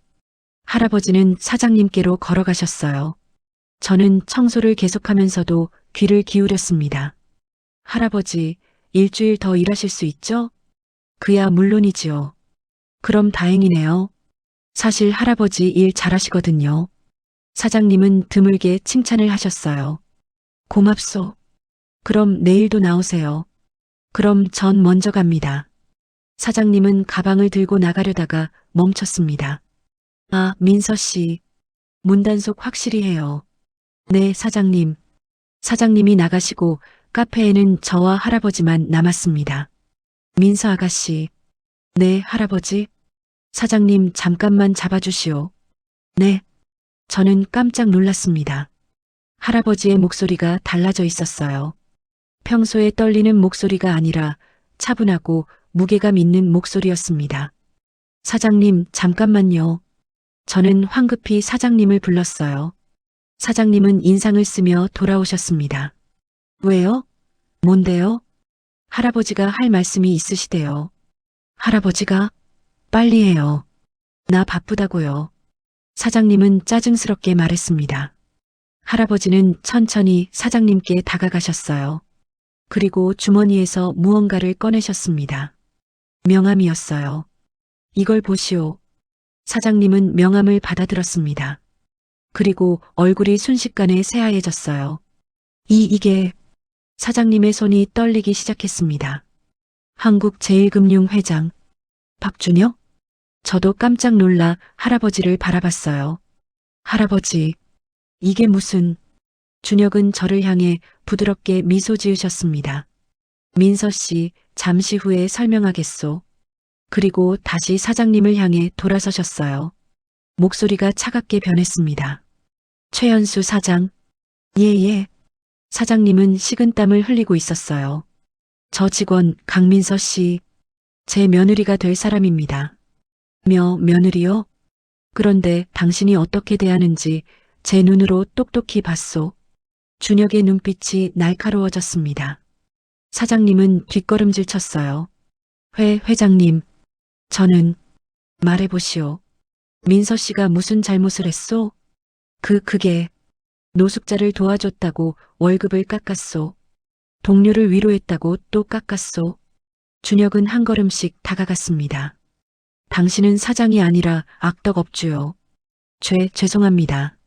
할아버지는 사장님께로 걸어가셨어요. 저는 청소를 계속하면서도 귀를 기울였습니다. 할아버지, 일주일 더 일하실 수 있죠? 그야 물론이지요. 그럼 다행이네요. 사실 할아버지 일 잘하시거든요. 사장님은 드물게 칭찬을 하셨어요. 고맙소. 그럼 내일도 나오세요. 그럼 전 먼저 갑니다. 사장님은 가방을 들고 나가려다가 멈췄습니다. 아, 민서 씨. 문단속 확실히 해요. 네, 사장님. 사장님이 나가시고 카페에는 저와 할아버지만 남았습니다. 민서 아가씨. 네, 할아버지. 사장님 잠깐만 잡아주시오. 네. 저는 깜짝 놀랐습니다. 할아버지의 목소리가 달라져 있었어요. 평소에 떨리는 목소리가 아니라 차분하고 무게감 있는 목소리였습니다. 사장님, 잠깐만요. 저는 황급히 사장님을 불렀어요. 사장님은 인상을 쓰며 돌아오셨습니다. 왜요? 뭔데요? 할아버지가 할 말씀이 있으시대요. 할아버지가? 빨리 해요. 나 바쁘다고요. 사장님은 짜증스럽게 말했습니다. 할아버지는 천천히 사장님께 다가가셨어요. 그리고 주머니에서 무언가를 꺼내셨습니다. 명함이었어요. 이걸 보시오. 사장님은 명함을 받아들었습니다. 그리고 얼굴이 순식간에 새하얘졌어요. 이게... 사장님의 손이 떨리기 시작했습니다. 한국제일금융회장 박준혁? 저도 깜짝 놀라 할아버지를 바라봤어요. 할아버지, 이게 무슨... 준혁은 저를 향해 부드럽게 미소 지으셨습니다. 민서 씨, 잠시 후에 설명하겠소. 그리고 다시 사장님을 향해 돌아서셨어요. 목소리가 차갑게 변했습니다. 최연수 사장. 예. 사장님은 식은땀을 흘리고 있었어요. 저 직원 강민서 씨, 제 며느리가 될 사람입니다. 며느리요? 그런데 당신이 어떻게 대하는지 제 눈으로 똑똑히 봤소. 준혁의 눈빛이 날카로워졌습니다. 사장님은 뒷걸음질 쳤어요. 회장님, 저는 말해보시오. 민서 씨가 무슨 잘못을 했소? 그게 노숙자를 도와줬다고 월급을 깎았소. 동료를 위로했다고 또 깎았소. 준혁은 한 걸음씩 다가갔습니다. 당신은 사장이 아니라 악덕업주요. 죄송합니다.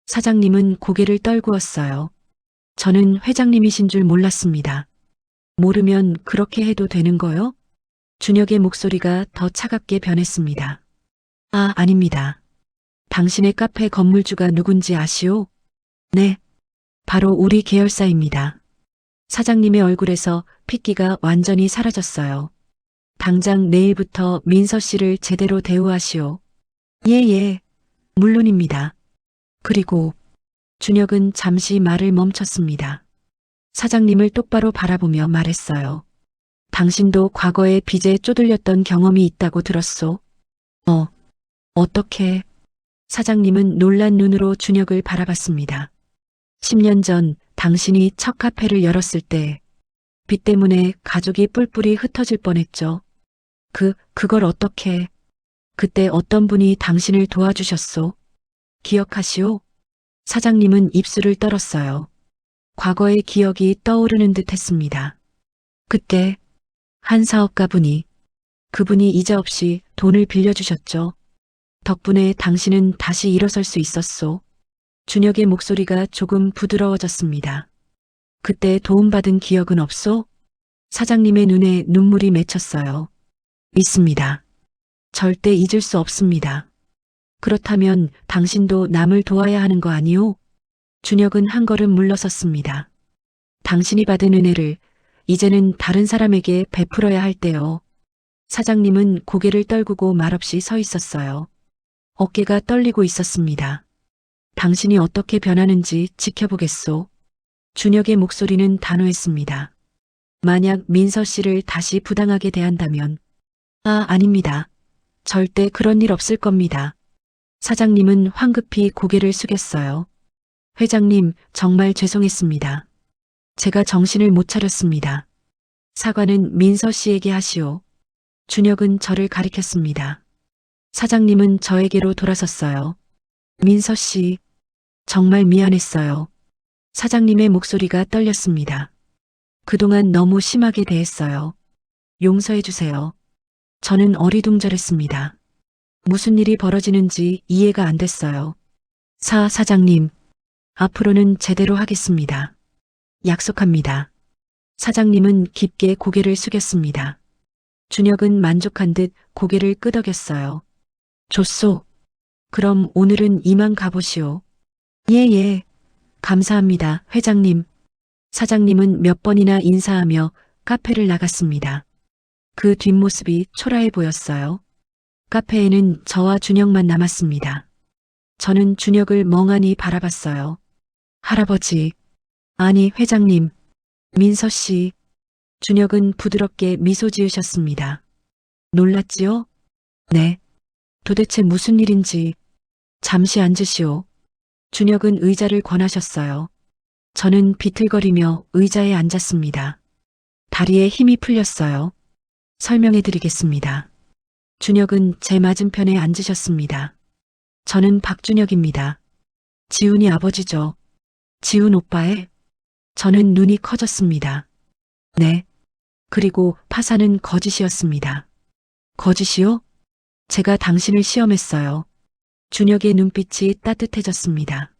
사장님은 고개를 떨구었어요. 저는 회장님이신 줄 몰랐습니다. 모르면 그렇게 해도 되는 거요? 준혁의 목소리가 더 차갑게 변했습니다. 아닙니다. 당신의 카페 건물주가 누군지 아시오? 네, 바로 우리 계열사입니다. 사장님의 얼굴에서 핏기가 완전히 사라졌어요. 당장 내일부터 민서 씨를 제대로 대우하시오. 예, 물론입니다. 그리고 준혁은 잠시 말을 멈췄습니다. 사장님을 똑바로 바라보며 말했어요. 당신도 과거에 빚에 쪼들렸던 경험이 있다고 들었소. 어떻게? 사장님은 놀란 눈으로 준혁을 바라봤습니다. 10년 전 당신이 첫 카페를 열었을 때 빚 때문에 가족이 뿔뿔이 흩어질 뻔했죠. 그걸 어떻게? 그때 어떤 분이 당신을 도와주셨소? 기억하시오? 사장님은 입술을 떨었어요. 과거의 기억이 떠오르는 듯 했습니다. 그때 한 사업가분이, 그분이 이자 없이 돈을 빌려주셨죠. 덕분에 당신은 다시 일어설 수 있었소. 준혁의 목소리가 조금 부드러워졌습니다. 그때 도움받은 기억은 없소? 사장님의 눈에 눈물이 맺혔어요. 있습니다. 절대 잊을 수 없습니다. 그렇다면 당신도 남을 도와야 하는 거 아니오? 준혁은 한 걸음 물러섰습니다. 당신이 받은 은혜를 이제는 다른 사람에게 베풀어야 할 때요. 사장님은 고개를 떨구고 말없이 서 있었어요. 어깨가 떨리고 있었습니다. 당신이 어떻게 변하는지 지켜보겠소. 준혁의 목소리는 단호했습니다. 만약 민서 씨를 다시 부당하게 대한다면, 아닙니다. 절대 그런 일 없을 겁니다. 사장님은 황급히 고개를 숙였어요. 회장님, 정말 죄송했습니다. 제가 정신을 못 차렸습니다. 사과는 민서 씨에게 하시오. 준혁은 저를 가리켰습니다. 사장님은 저에게로 돌아섰어요. 민서 씨, 정말 미안했어요. 사장님의 목소리가 떨렸습니다. 그동안 너무 심하게 대했어요. 용서해 주세요. 저는 어리둥절했습니다. 무슨 일이 벌어지는지 이해가 안 됐어요. 사장님, 앞으로는 제대로 하겠습니다. 약속합니다. 사장님은 깊게 고개를 숙였습니다. 준혁은 만족한 듯 고개를 끄덕였어요. 좋소. 그럼 오늘은 이만 가보시오. 예. 감사합니다, 회장님. 사장님은 몇 번이나 인사하며 카페를 나갔습니다. 그 뒷모습이 초라해 보였어요. 카페에는 저와 준혁만 남았습니다. 저는 준혁을 멍하니 바라봤어요. 할아버지, 아니 회장님, 민서 씨. 준혁은 부드럽게 미소 지으셨습니다. 놀랐지요? 네. 도대체 무슨 일인지. 잠시 앉으시오. 준혁은 의자를 권하셨어요. 저는 비틀거리며 의자에 앉았습니다. 다리에 힘이 풀렸어요. 설명해 드리겠습니다. 준혁은 제 맞은편에 앉으셨습니다. 저는 박준혁입니다. 지훈이 아버지죠. 지훈 오빠의? 저는 눈이 커졌습니다. 네. 그리고 파산은 거짓이었습니다. 거짓이요? 제가 당신을 시험했어요. 준혁의 눈빛이 따뜻해졌습니다.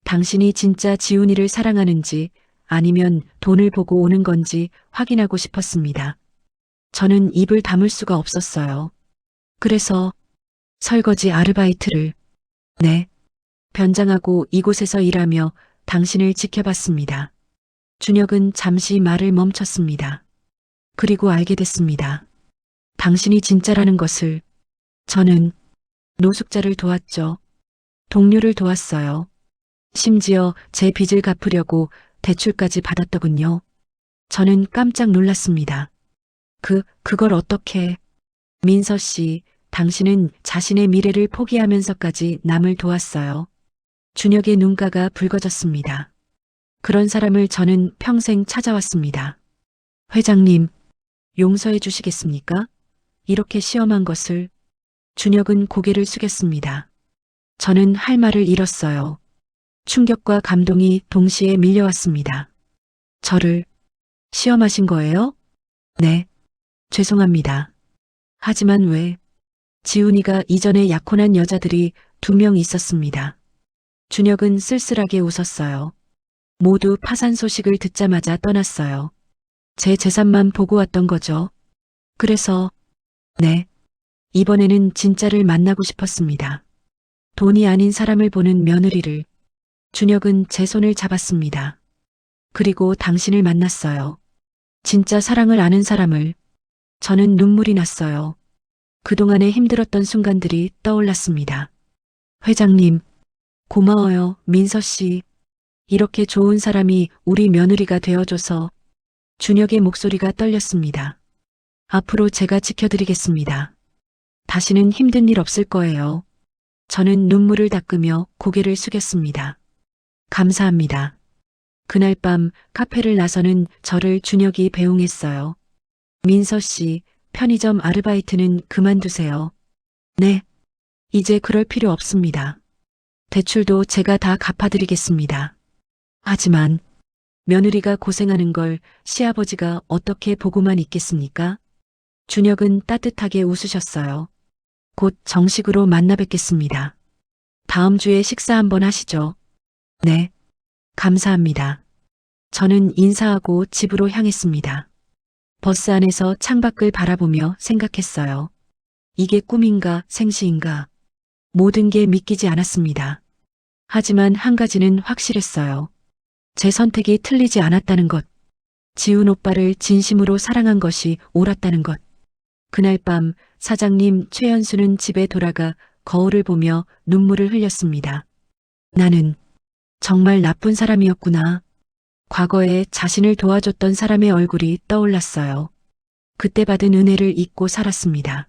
당신이 진짜 지훈이를 사랑하는지 아니면 돈을 보고 오는 건지 확인하고 싶었습니다. 저는 입을 다물 수가 없었어요. 그래서 설거지 아르바이트를, 네, 변장하고 이곳에서 일하며 당신을 지켜봤습니다. 준혁은 잠시 말을 멈췄습니다. 그리고 알게 됐습니다. 당신이 진짜라는 것을. 저는 노숙자를 도왔죠. 동료를 도왔어요. 심지어 제 빚을 갚으려고 대출까지 받았더군요. 저는 깜짝 놀랐습니다. 그걸 어떻게? 민서 씨, 당신은 자신의 미래를 포기하면서까지 남을 도왔어요. 준혁의 눈가가 붉어졌습니다. 그런 사람을 저는 평생 찾아왔습니다. 회장님, 용서해 주시겠습니까? 이렇게 시험한 것을. 준혁은 고개를 숙였습니다. 저는 할 말을 잃었어요. 충격과 감동이 동시에 밀려왔습니다. 저를 시험하신 거예요? 네. 죄송합니다. 하지만 왜? 지훈이가 이전에 약혼한 여자들이 2명 있었습니다. 준혁은 쓸쓸하게 웃었어요. 모두 파산 소식을 듣자마자 떠났어요. 제 재산만 보고 왔던 거죠. 그래서, 네. 이번에는 진짜를 만나고 싶었습니다. 돈이 아닌 사람을 보는 며느리를. 준혁은 제 손을 잡았습니다. 그리고 당신을 만났어요. 진짜 사랑을 아는 사람을. 저는 눈물이 났어요. 그동안의 힘들었던 순간들이 떠올랐습니다. 회장님, 고마워요, 민서 씨. 이렇게 좋은 사람이 우리 며느리가 되어줘서. 준혁의 목소리가 떨렸습니다. 앞으로 제가 지켜드리겠습니다. 다시는 힘든 일 없을 거예요. 저는 눈물을 닦으며 고개를 숙였습니다. 감사합니다. 그날 밤 카페를 나서는 저를 준혁이 배웅했어요. 민서 씨, 편의점 아르바이트는 그만두세요. 네. 이제 그럴 필요 없습니다. 대출도 제가 다 갚아드리겠습니다. 하지만 며느리가 고생하는 걸 시아버지가 어떻게 보고만 있겠습니까? 준혁은 따뜻하게 웃으셨어요. 곧 정식으로 만나 뵙겠습니다. 다음 주에 식사 한번 하시죠. 네. 감사합니다. 저는 인사하고 집으로 향했습니다. 버스 안에서 창밖을 바라보며 생각했어요. 이게 꿈인가 생시인가. 모든 게 믿기지 않았습니다. 하지만 한 가지는 확실했어요. 제 선택이 틀리지 않았다는 것. 지훈 오빠를 진심으로 사랑한 것이 옳았다는 것. 그날 밤 사장님 최연수는 집에 돌아가 거울을 보며 눈물을 흘렸습니다. 나는 정말 나쁜 사람이었구나. 과거에 자신을 도와줬던 사람의 얼굴이 떠올랐어요. 그때 받은 은혜를 잊고 살았습니다.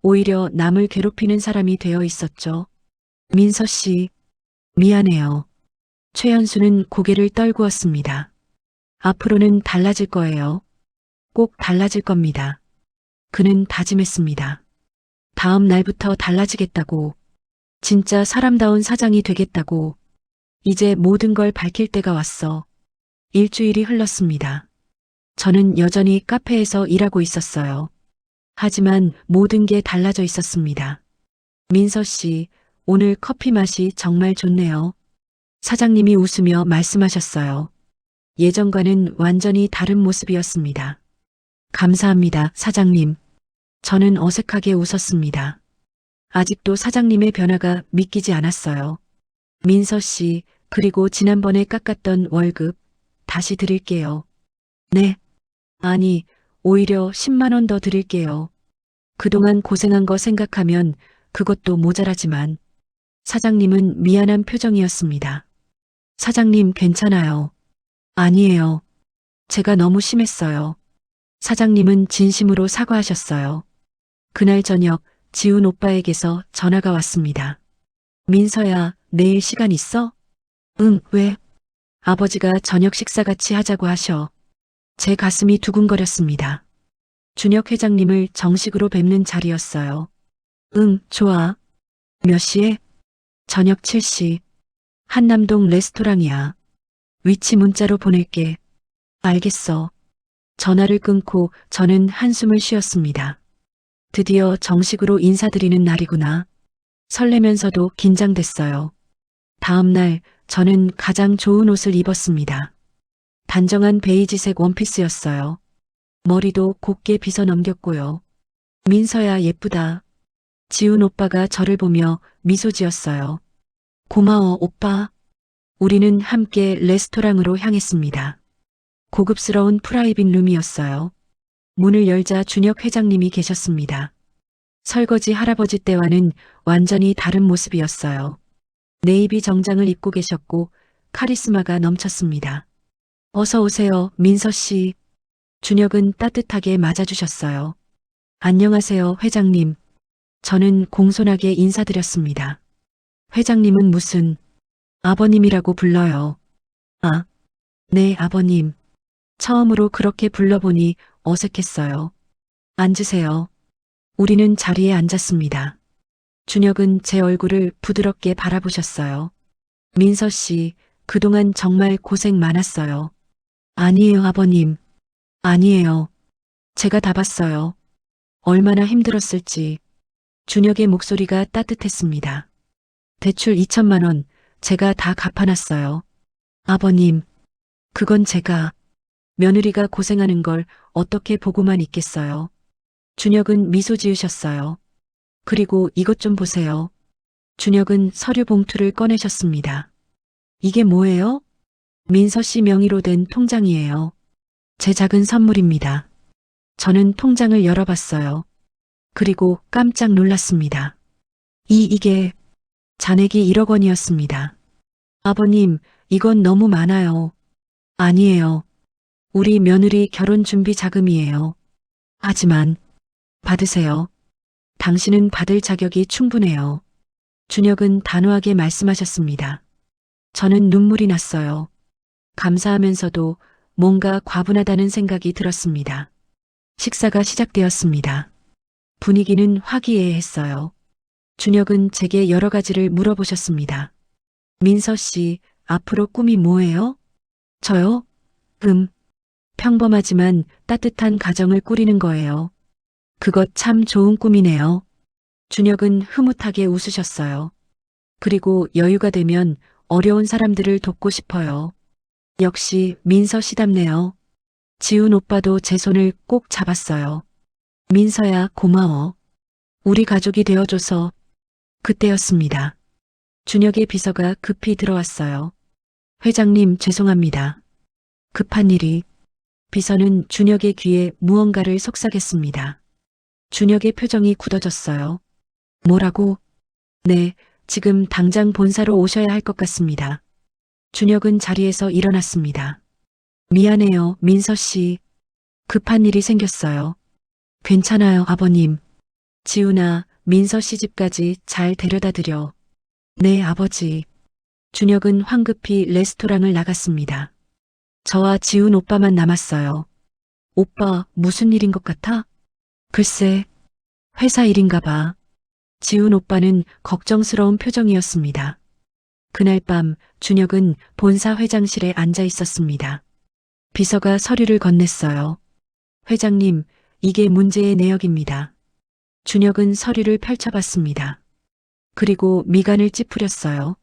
오히려 남을 괴롭히는 사람이 되어 있었죠. 민서 씨, 미안해요. 최연수는 고개를 떨구었습니다. 앞으로는 달라질 거예요. 꼭 달라질 겁니다. 그는 다짐했습니다. 다음 날부터 달라지겠다고. 진짜 사람다운 사장이 되겠다고. 이제 모든 걸 밝힐 때가 왔어. 일주일이 흘렀습니다. 저는 여전히 카페에서 일하고 있었어요. 하지만 모든 게 달라져 있었습니다. 민서 씨, 오늘 커피 맛이 정말 좋네요. 사장님이 웃으며 말씀하셨어요. 예전과는 완전히 다른 모습이었습니다. 감사합니다, 사장님. 저는 어색하게 웃었습니다. 아직도 사장님의 변화가 믿기지 않았어요. 민서 씨, 그리고 지난번에 깎았던 월급 다시 드릴게요. 네. 아니, 오히려 10만 원 더 드릴게요. 그동안 고생한 거 생각하면 그것도 모자라지만 사장님은 미안한 표정이었습니다. 사장님 괜찮아요. 아니에요. 제가 너무 심했어요. 사장님은 진심으로 사과하셨어요. 그날 저녁 지훈 오빠에게서 전화가 왔습니다. 민서야, 내일 시간 있어? 응, 왜? 아버지가 저녁 식사 같이 하자고 하셔. 제 가슴이 두근거렸습니다. 준혁 회장님을 정식으로 뵙는 자리였어요. 응, 좋아. 몇 시에? 저녁 7시. 한남동 레스토랑이야. 위치 문자로 보낼게. 알겠어. 전화를 끊고 저는 한숨을 쉬었습니다. 드디어 정식으로 인사드리는 날이구나. 설레면서도 긴장됐어요. 다음 날 저는 가장 좋은 옷을 입었습니다. 단정한 베이지색 원피스였어요. 머리도 곱게 빗어 넘겼고요. 민서야 예쁘다. 지훈 오빠가 저를 보며 미소 지었어요. 고마워 오빠. 우리는 함께 레스토랑으로 향했습니다. 고급스러운 프라이빗 룸이었어요. 문을 열자 준혁 회장님이 계셨습니다. 설거지 할아버지 때와는 완전히 다른 모습이었어요. 네이비 정장을 입고 계셨고 카리스마가 넘쳤습니다. 어서 오세요, 민서 씨. 준혁은 따뜻하게 맞아주셨어요. 안녕하세요, 회장님. 저는 공손하게 인사드렸습니다. 회장님은 무슨 아버님이라고 불러요. 아, 네, 아버님. 처음으로 그렇게 불러보니 어색했어요. 앉으세요. 우리는 자리에 앉았습니다. 준혁은 제 얼굴을 부드럽게 바라보셨어요. 민서 씨, 그동안 정말 고생 많았어요. 아니에요, 아버님. 아니에요. 제가 다 봤어요. 얼마나 힘들었을지. 준혁의 목소리가 따뜻했습니다. 대출 2천만 원, 제가 다 갚아놨어요. 아버님, 그건 제가, 며느리가 고생하는 걸 어떻게 보고만 있겠어요. 준혁은 미소 지으셨어요. 그리고 이것 좀 보세요. 준혁은 서류 봉투를 꺼내셨습니다. 이게 뭐예요? 민서 씨 명의로 된 통장이에요. 제 작은 선물입니다. 저는 통장을 열어봤어요. 그리고 깜짝 놀랐습니다. 이게 잔액이 1억 원이었습니다. 아버님, 이건 너무 많아요. 아니에요. 우리 며느리 결혼 준비 자금이에요. 하지만 받으세요. 당신은 받을 자격이 충분해요. 준혁은 단호하게 말씀하셨습니다. 저는 눈물이 났어요. 감사하면서도 뭔가 과분하다는 생각이 들었습니다. 식사가 시작되었습니다. 분위기는 화기애애했어요. 준혁은 제게 여러 가지를 물어보셨습니다. 민서 씨, 앞으로 꿈이 뭐예요? 저요? 평범하지만 따뜻한 가정을 꾸리는 거예요. 그것 참 좋은 꿈이네요. 준혁은 흐뭇하게 웃으셨어요. 그리고 여유가 되면 어려운 사람들을 돕고 싶어요. 역시 민서 씨답네요. 지훈 오빠도 제 손을 꼭 잡았어요. 민서야, 고마워. 우리 가족이 되어줘서. 그때였습니다. 준혁의 비서가 급히 들어왔어요. 회장님, 죄송합니다. 급한 일이. 비서는 준혁의 귀에 무언가를 속삭였습니다. 준혁의 표정이 굳어졌어요. 뭐라고? 네, 지금 당장 본사로 오셔야 할 것 같습니다. 준혁은 자리에서 일어났습니다. 미안해요, 민서 씨. 급한 일이 생겼어요. 괜찮아요, 아버님. 지훈아, 민서 씨 집까지 잘 데려다 드려. 네, 아버지. 준혁은 황급히 레스토랑을 나갔습니다. 저와 지훈 오빠만 남았어요. 오빠, 무슨 일인 것 같아? 글쎄, 회사 일인가 봐. 지훈 오빠는 걱정스러운 표정이었습니다. 그날 밤 준혁은 본사 회장실에 앉아 있었습니다. 비서가 서류를 건넸어요. 회장님, 이게 문제의 내역입니다. 준혁은 서류를 펼쳐봤습니다. 그리고 미간을 찌푸렸어요.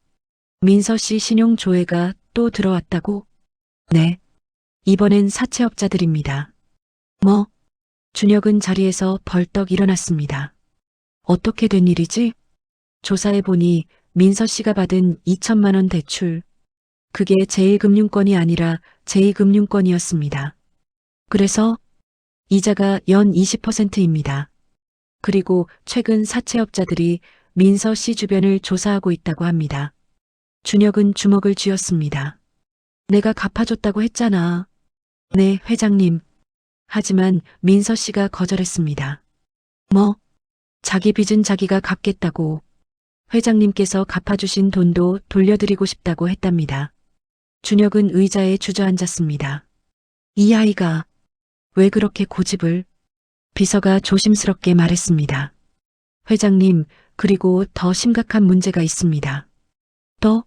민서 씨 신용 조회가 또 들어왔다고? 네. 이번엔 사채업자들입니다. 뭐? 준혁은 자리에서 벌떡 일어났습니다. 어떻게 된 일이지? 조사해보니 민서 씨가 받은 2천만 원 대출. 그게 제1금융권이 아니라 제2금융권이었습니다. 그래서 이자가 연 20%입니다. 그리고 최근 사채업자들이 민서 씨 주변을 조사하고 있다고 합니다. 준혁은 주먹을 쥐었습니다. 내가 갚아줬다고 했잖아. 네, 회장님. 하지만 민서 씨가 거절했습니다. 뭐? 자기 빚은 자기가 갚겠다고. 회장님께서 갚아주신 돈도 돌려드리고 싶다고 했답니다. 준혁은 의자에 주저앉았습니다. 이 아이가 왜 그렇게 고집을? 비서가 조심스럽게 말했습니다. 회장님, 그리고 더 심각한 문제가 있습니다. 또?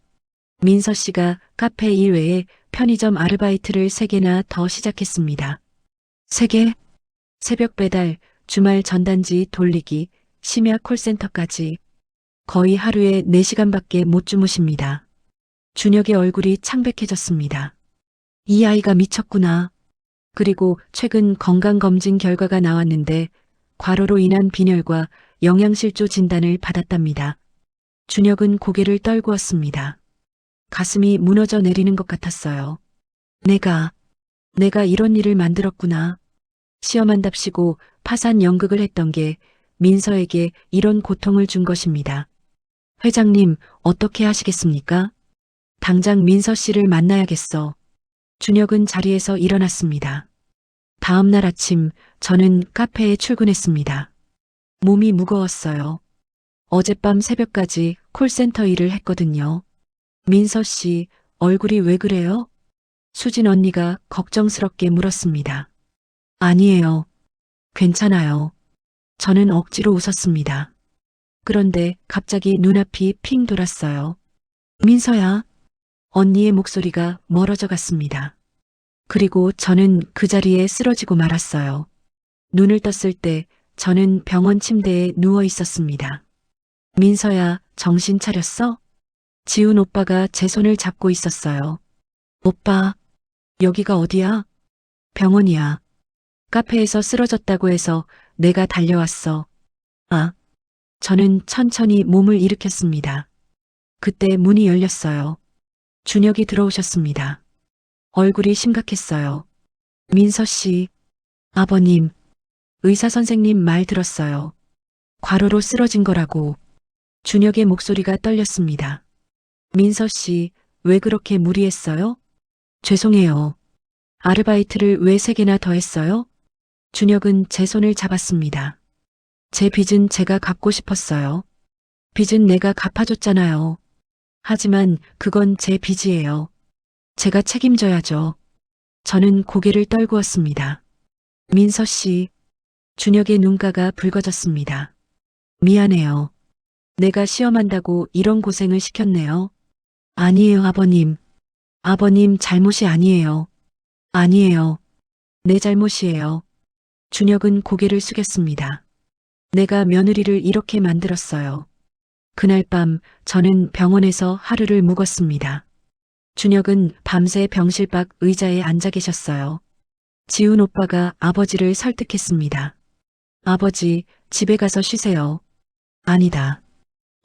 민서 씨가 카페 일 외에 편의점 아르바이트를 3개나 더 시작했습니다. 3개? 새벽 배달, 주말 전단지 돌리기, 심야 콜센터까지. 거의 하루에 4시간밖에 못 주무십니다. 준혁의 얼굴이 창백해졌습니다. 이 아이가 미쳤구나. 그리고 최근 건강검진 결과가 나왔는데 과로로 인한 빈혈과 영양실조 진단을 받았답니다. 준혁은 고개를 떨구었습니다. 가슴이 무너져 내리는 것 같았어요. 내가 이런 일을 만들었구나. 시험한답시고 파산 연극을 했던 게 민서에게 이런 고통을 준 것입니다. 회장님, 어떻게 하시겠습니까? 당장 민서 씨를 만나야겠어. 준혁은 자리에서 일어났습니다. 다음 날 아침 저는 카페에 출근했습니다. 몸이 무거웠어요. 어젯밤 새벽까지 콜센터 일을 했거든요. 민서 씨, 얼굴이 왜 그래요? 수진 언니가 걱정스럽게 물었습니다. 아니에요. 괜찮아요. 저는 억지로 웃었습니다. 그런데 갑자기 눈앞이 핑 돌았어요. 민서야. 언니의 목소리가 멀어져 갔습니다. 그리고 저는 그 자리에 쓰러지고 말았어요. 눈을 떴을 때 저는 병원 침대에 누워 있었습니다. 민서야, 정신 차렸어? 지훈 오빠가 제 손을 잡고 있었어요. 오빠, 여기가 어디야? 병원이야. 카페에서 쓰러졌다고 해서 내가 달려왔어. 아, 저는 천천히 몸을 일으켰습니다. 그때 문이 열렸어요. 준혁이 들어오셨습니다. 얼굴이 심각했어요. 민서 씨, 아버님, 의사 선생님 말 들었어요. 과로로 쓰러진 거라고. 준혁의 목소리가 떨렸습니다. 민서 씨, 왜 그렇게 무리했어요? 죄송해요. 아르바이트를 왜 3개나 더 했어요? 준혁은 제 손을 잡았습니다. 제 빚은 제가 갚고 싶었어요. 빚은 내가 갚아줬잖아요. 하지만 그건 제 빚이에요. 제가 책임져야죠. 저는 고개를 떨구었습니다. 민서 씨, 준혁의 눈가가 붉어졌습니다. 미안해요. 내가 시험한다고 이런 고생을 시켰네요. 아니에요, 아버님. 아버님 잘못이 아니에요. 아니에요. 내 잘못이에요. 준혁은 고개를 숙였습니다. 내가 며느리를 이렇게 만들었어요. 그날 밤 저는 병원에서 하루를 묵었습니다. 준혁은 밤새 병실 밖 의자에 앉아 계셨어요. 지훈 오빠가 아버지를 설득했습니다. 아버지, 집에 가서 쉬세요. 아니다.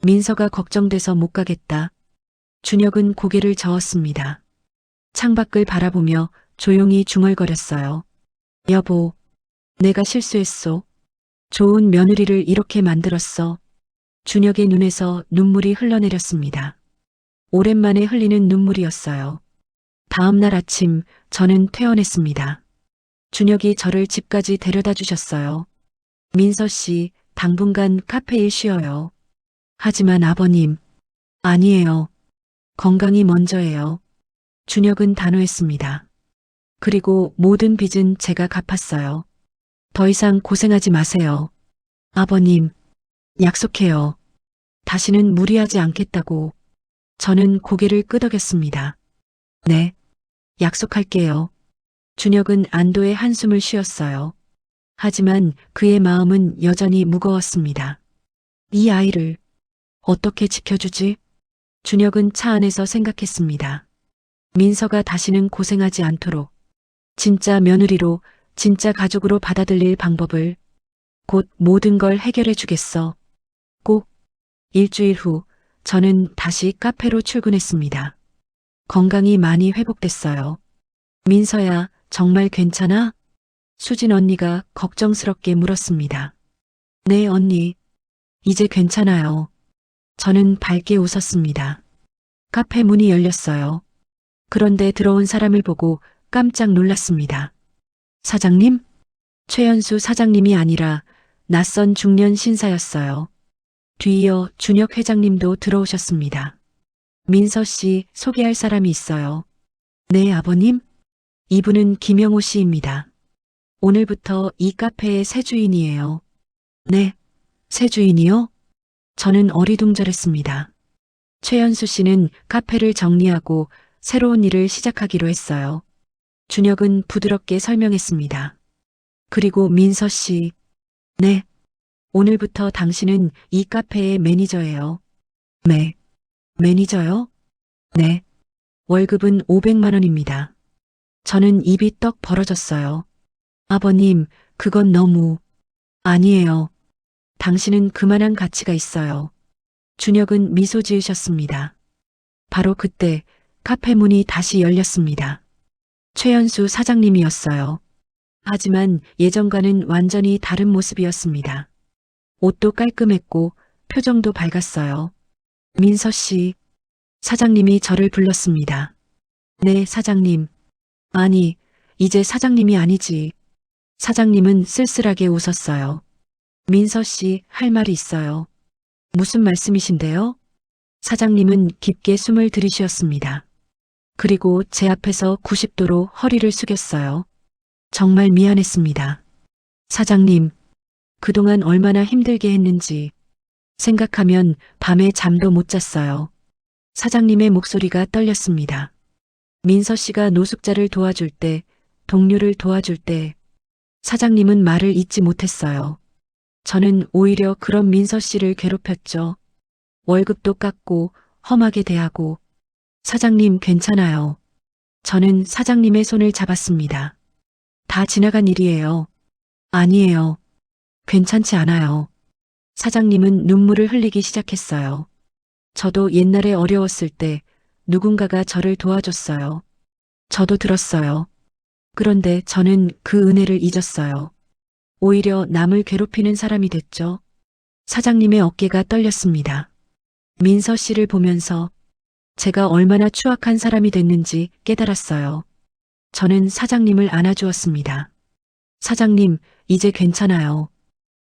민서가 걱정돼서 못 가겠다. 준혁은 고개를 저었습니다. 창밖을 바라보며 조용히 중얼거렸어요. 여보, 내가 실수했소. 좋은 며느리를 이렇게 만들었어. 준혁의 눈에서 눈물이 흘러내렸습니다. 오랜만에 흘리는 눈물이었어요. 다음 날 아침 저는 퇴원했습니다. 준혁이 저를 집까지 데려다 주셨어요. 민서 씨, 당분간 카페에 쉬어요. 하지만 아버님, 아니에요. 건강이 먼저예요. 준혁은 단호했습니다. 그리고 모든 빚은 제가 갚았어요. 더 이상 고생하지 마세요. 아버님, 약속해요. 다시는 무리하지 않겠다고. 저는 고개를 끄덕였습니다. 네, 약속할게요. 준혁은 안도의 한숨을 쉬었어요. 하지만 그의 마음은 여전히 무거웠습니다. 이 아이를 어떻게 지켜주지? 준혁은 차 안에서 생각했습니다. 민서가 다시는 고생하지 않도록 진짜 며느리로, 진짜 가족으로 받아들일 방법을 곧 모든 걸 해결해 주겠어. 꼭. 일주일 후 저는 다시 카페로 출근했습니다. 건강이 많이 회복됐어요. 민서야, 정말 괜찮아? 수진 언니가 걱정스럽게 물었습니다. 네, 언니. 이제 괜찮아요. 저는 밝게 웃었습니다. 카페 문이 열렸어요. 그런데 들어온 사람을 보고 깜짝 놀랐습니다. 사장님? 최연수 사장님이 아니라 낯선 중년 신사였어요. 뒤이어 준혁 회장님도 들어오셨습니다. 민서 씨, 소개할 사람이 있어요. 네, 아버님. 이분은 김영호 씨입니다. 오늘부터 이 카페의 새 주인이에요. 네, 새 주인이요? 저는 어리둥절했습니다. 최연수 씨는 카페를 정리하고 새로운 일을 시작하기로 했어요. 준혁은 부드럽게 설명했습니다. 그리고 민서 씨, 네, 오늘부터 당신은 이 카페의 매니저예요. 매니저요? 네, 월급은 500만 원입니다. 저는 입이 떡 벌어졌어요. 아버님, 그건 너무... 아니에요. 당신은 그만한 가치가 있어요. 준혁은 미소 지으셨습니다. 바로 그때 카페 문이 다시 열렸습니다. 최연수 사장님이었어요. 하지만 예전과는 완전히 다른 모습이었습니다. 옷도 깔끔했고 표정도 밝았어요. 민서 씨, 사장님이 저를 불렀습니다. 네, 사장님. 아니, 이제 사장님이 아니지. 사장님은 쓸쓸하게 웃었어요. 민서 씨, 할 말이 있어요. 무슨 말씀이신데요? 사장님은 깊게 숨을 들이쉬었습니다. 그리고 제 앞에서 90도로 허리를 숙였어요. 정말 미안했습니다. 사장님, 그동안 얼마나 힘들게 했는지 생각하면 밤에 잠도 못 잤어요. 사장님의 목소리가 떨렸습니다. 민서 씨가 노숙자를 도와줄 때, 동료를 도와줄 때, 사장님은 말을 잇지 못했어요. 저는 오히려 그런 민서 씨를 괴롭혔죠. 월급도 깎고, 험하게 대하고, 사장님 괜찮아요. 저는 사장님의 손을 잡았습니다. 다 지나간 일이에요. 아니에요. 괜찮지 않아요. 사장님은 눈물을 흘리기 시작했어요. 저도 옛날에 어려웠을 때 누군가가 저를 도와줬어요. 저도 들었어요. 그런데 저는 그 은혜를 잊었어요. 오히려 남을 괴롭히는 사람이 됐죠. 사장님의 어깨가 떨렸습니다. 민서 씨를 보면서 제가 얼마나 추악한 사람이 됐는지 깨달았어요. 저는 사장님을 안아주었습니다. 사장님, 이제 괜찮아요.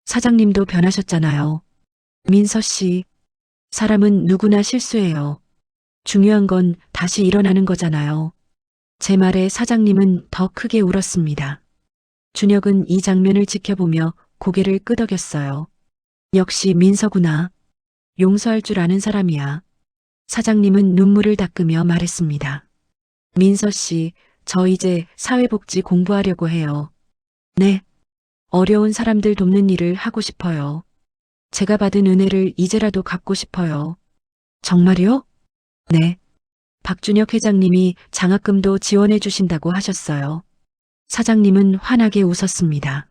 사장님도 변하셨잖아요. 민서 씨, 사람은 누구나 실수해요. 중요한 건 다시 일어나는 거잖아요. 제 말에 사장님은 더 크게 울었습니다. 준혁은 이 장면을 지켜보며 고개를 끄덕였어요. 역시 민서구나. 용서할 줄 아는 사람이야. 사장님은 눈물을 닦으며 말했습니다. 민서 씨, 저 이제 사회복지 공부하려고 해요. 네. 어려운 사람들 돕는 일을 하고 싶어요. 제가 받은 은혜를 이제라도 갚고 싶어요. 정말요? 네. 박준혁 회장님이 장학금도 지원해 주신다고 하셨어요. 사장님은 환하게 웃었습니다.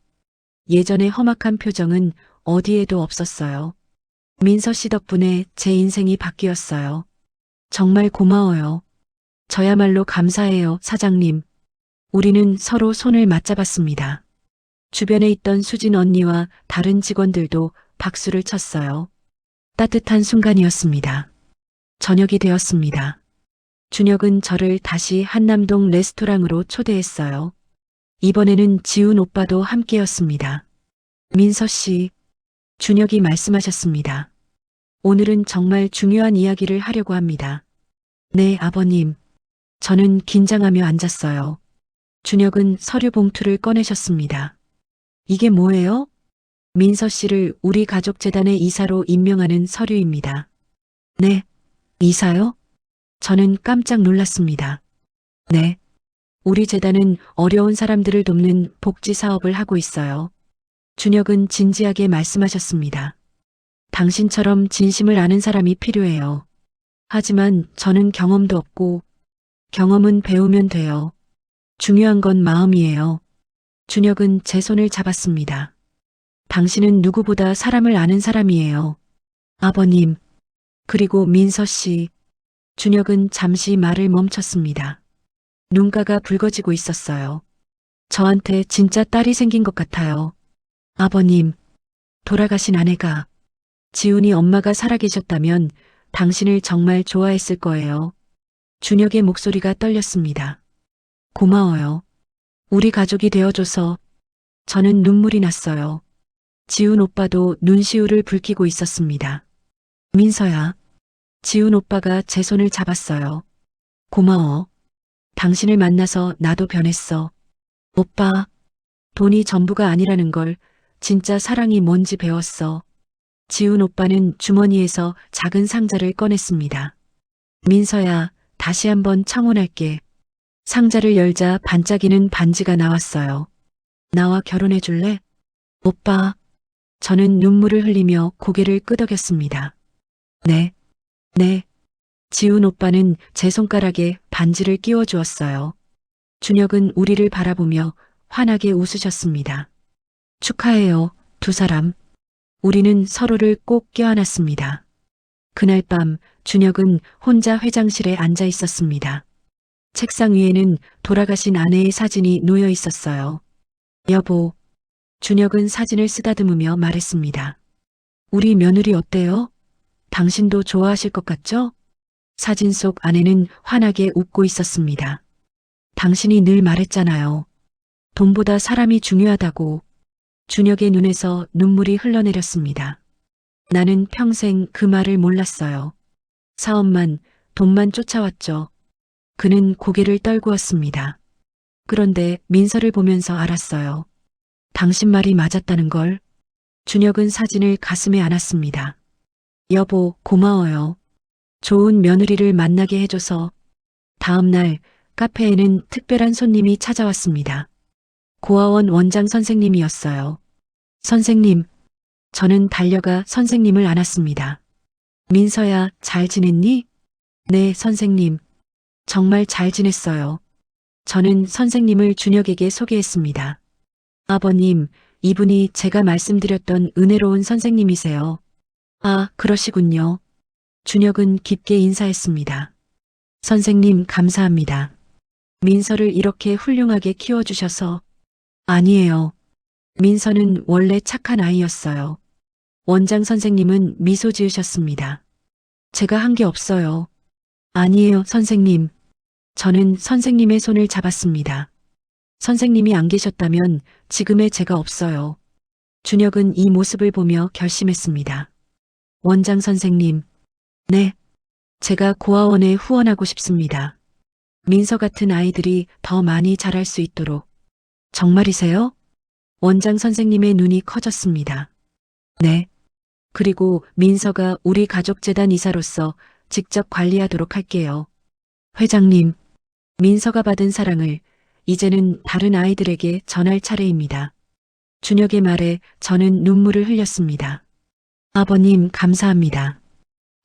예전의 험악한 표정은 어디에도 없었어요. 민서 씨 덕분에 제 인생이 바뀌었어요. 정말 고마워요. 저야말로 감사해요, 사장님. 우리는 서로 손을 맞잡았습니다. 주변에 있던 수진 언니와 다른 직원들도 박수를 쳤어요. 따뜻한 순간이었습니다. 저녁이 되었습니다. 준혁은 저를 다시 한남동 레스토랑으로 초대했어요. 이번에는 지훈 오빠도 함께였습니다. 민서 씨, 준혁이 말씀하셨습니다. 오늘은 정말 중요한 이야기를 하려고 합니다. 네, 아버님. 저는 긴장하며 앉았어요. 준혁은 서류 봉투를 꺼내셨습니다. 이게 뭐예요? 민서 씨를 우리 가족재단의 이사로 임명하는 서류입니다. 네, 이사요? 저는 깜짝 놀랐습니다. 네. 우리 재단은 어려운 사람들을 돕는 복지 사업을 하고 있어요. 준혁은 진지하게 말씀하셨습니다. 당신처럼 진심을 아는 사람이 필요해요. 하지만 저는 경험도 없고 경험은 배우면 돼요. 중요한 건 마음이에요. 준혁은 제 손을 잡았습니다. 당신은 누구보다 사람을 아는 사람이에요. 아버님. 그리고 민서 씨. 준혁은 잠시 말을 멈췄습니다. 눈가가 붉어지고 있었어요. 저한테 진짜 딸이 생긴 것 같아요. 아버님. 돌아가신 아내가 지훈이 엄마가 살아계셨다면 당신을 정말 좋아했을 거예요. 준혁의 목소리가 떨렸습니다. 고마워요. 우리 가족이 되어줘서. 저는 눈물이 났어요. 지훈 오빠도 눈시울을 붉히고 있었습니다. 민서야. 지훈 오빠가 제 손을 잡았어요. 고마워. 당신을 만나서 나도 변했어. 오빠, 돈이 전부가 아니라는 걸 진짜 사랑이 뭔지 배웠어. 지훈 오빠는 주머니에서 작은 상자를 꺼냈습니다. 민서야, 다시 한번 청혼할게. 상자를 열자 반짝이는 반지가 나왔어요. 나와 결혼해 줄래? 오빠. 저는 눈물을 흘리며 고개를 끄덕였습니다. 네. 네. 지훈 오빠는 제 손가락에 반지를 끼워 주었어요. 준혁은 우리를 바라보며 환하게 웃으셨습니다. 축하해요, 두 사람. 우리는 서로를 꼭 껴안았습니다. 그날 밤 준혁은 혼자 회장실에 앉아 있었습니다. 책상 위에는 돌아가신 아내의 사진이 놓여 있었어요. 여보. 준혁은 사진을 쓰다듬으며 말했습니다. 우리 며느리 어때요? 당신도 좋아하실 것 같죠? 사진 속 아내는 환하게 웃고 있었습니다. 당신이 늘 말했잖아요. 돈보다 사람이 중요하다고. 준혁의 눈에서 눈물이 흘러내렸습니다. 나는 평생 그 말을 몰랐어요. 사업만, 돈만 쫓아왔죠. 그는 고개를 떨구었습니다. 그런데 민서를 보면서 알았어요. 당신 말이 맞았다는 걸. 준혁은 사진을 가슴에 안았습니다. 여보, 고마워요. 좋은 며느리를 만나게 해줘서. 다음 날 카페에는 특별한 손님이 찾아왔습니다. 고아원 원장 선생님이었어요. 선생님, 저는 달려가 선생님을 안았습니다. 민서야, 잘 지냈니? 네, 선생님. 정말 잘 지냈어요. 저는 선생님을 준혁에게 소개했습니다. 아버님, 이분이 제가 말씀드렸던 은혜로운 선생님이세요. 아, 그러시군요. 준혁은 깊게 인사했습니다. 선생님, 감사합니다. 민서를 이렇게 훌륭하게 키워주셔서. 아니에요. 민서는 원래 착한 아이였어요. 원장 선생님은 미소 지으셨습니다. 제가 한 게 없어요. 아니에요, 선생님. 저는 선생님의 손을 잡았습니다. 선생님이 안 계셨다면 지금의 제가 없어요. 준혁은 이 모습을 보며 결심했습니다. 원장 선생님, 네, 제가 고아원에 후원하고 싶습니다. 민서 같은 아이들이 더 많이 자랄 수 있도록. 정말이세요? 원장 선생님의 눈이 커졌습니다. 네. 그리고 민서가 우리 가족재단 이사로서 직접 관리하도록 할게요. 회장님, 민서가 받은 사랑을 이제는 다른 아이들에게 전할 차례입니다. 준혁의 말에 저는 눈물을 흘렸습니다. 아버님, 감사합니다.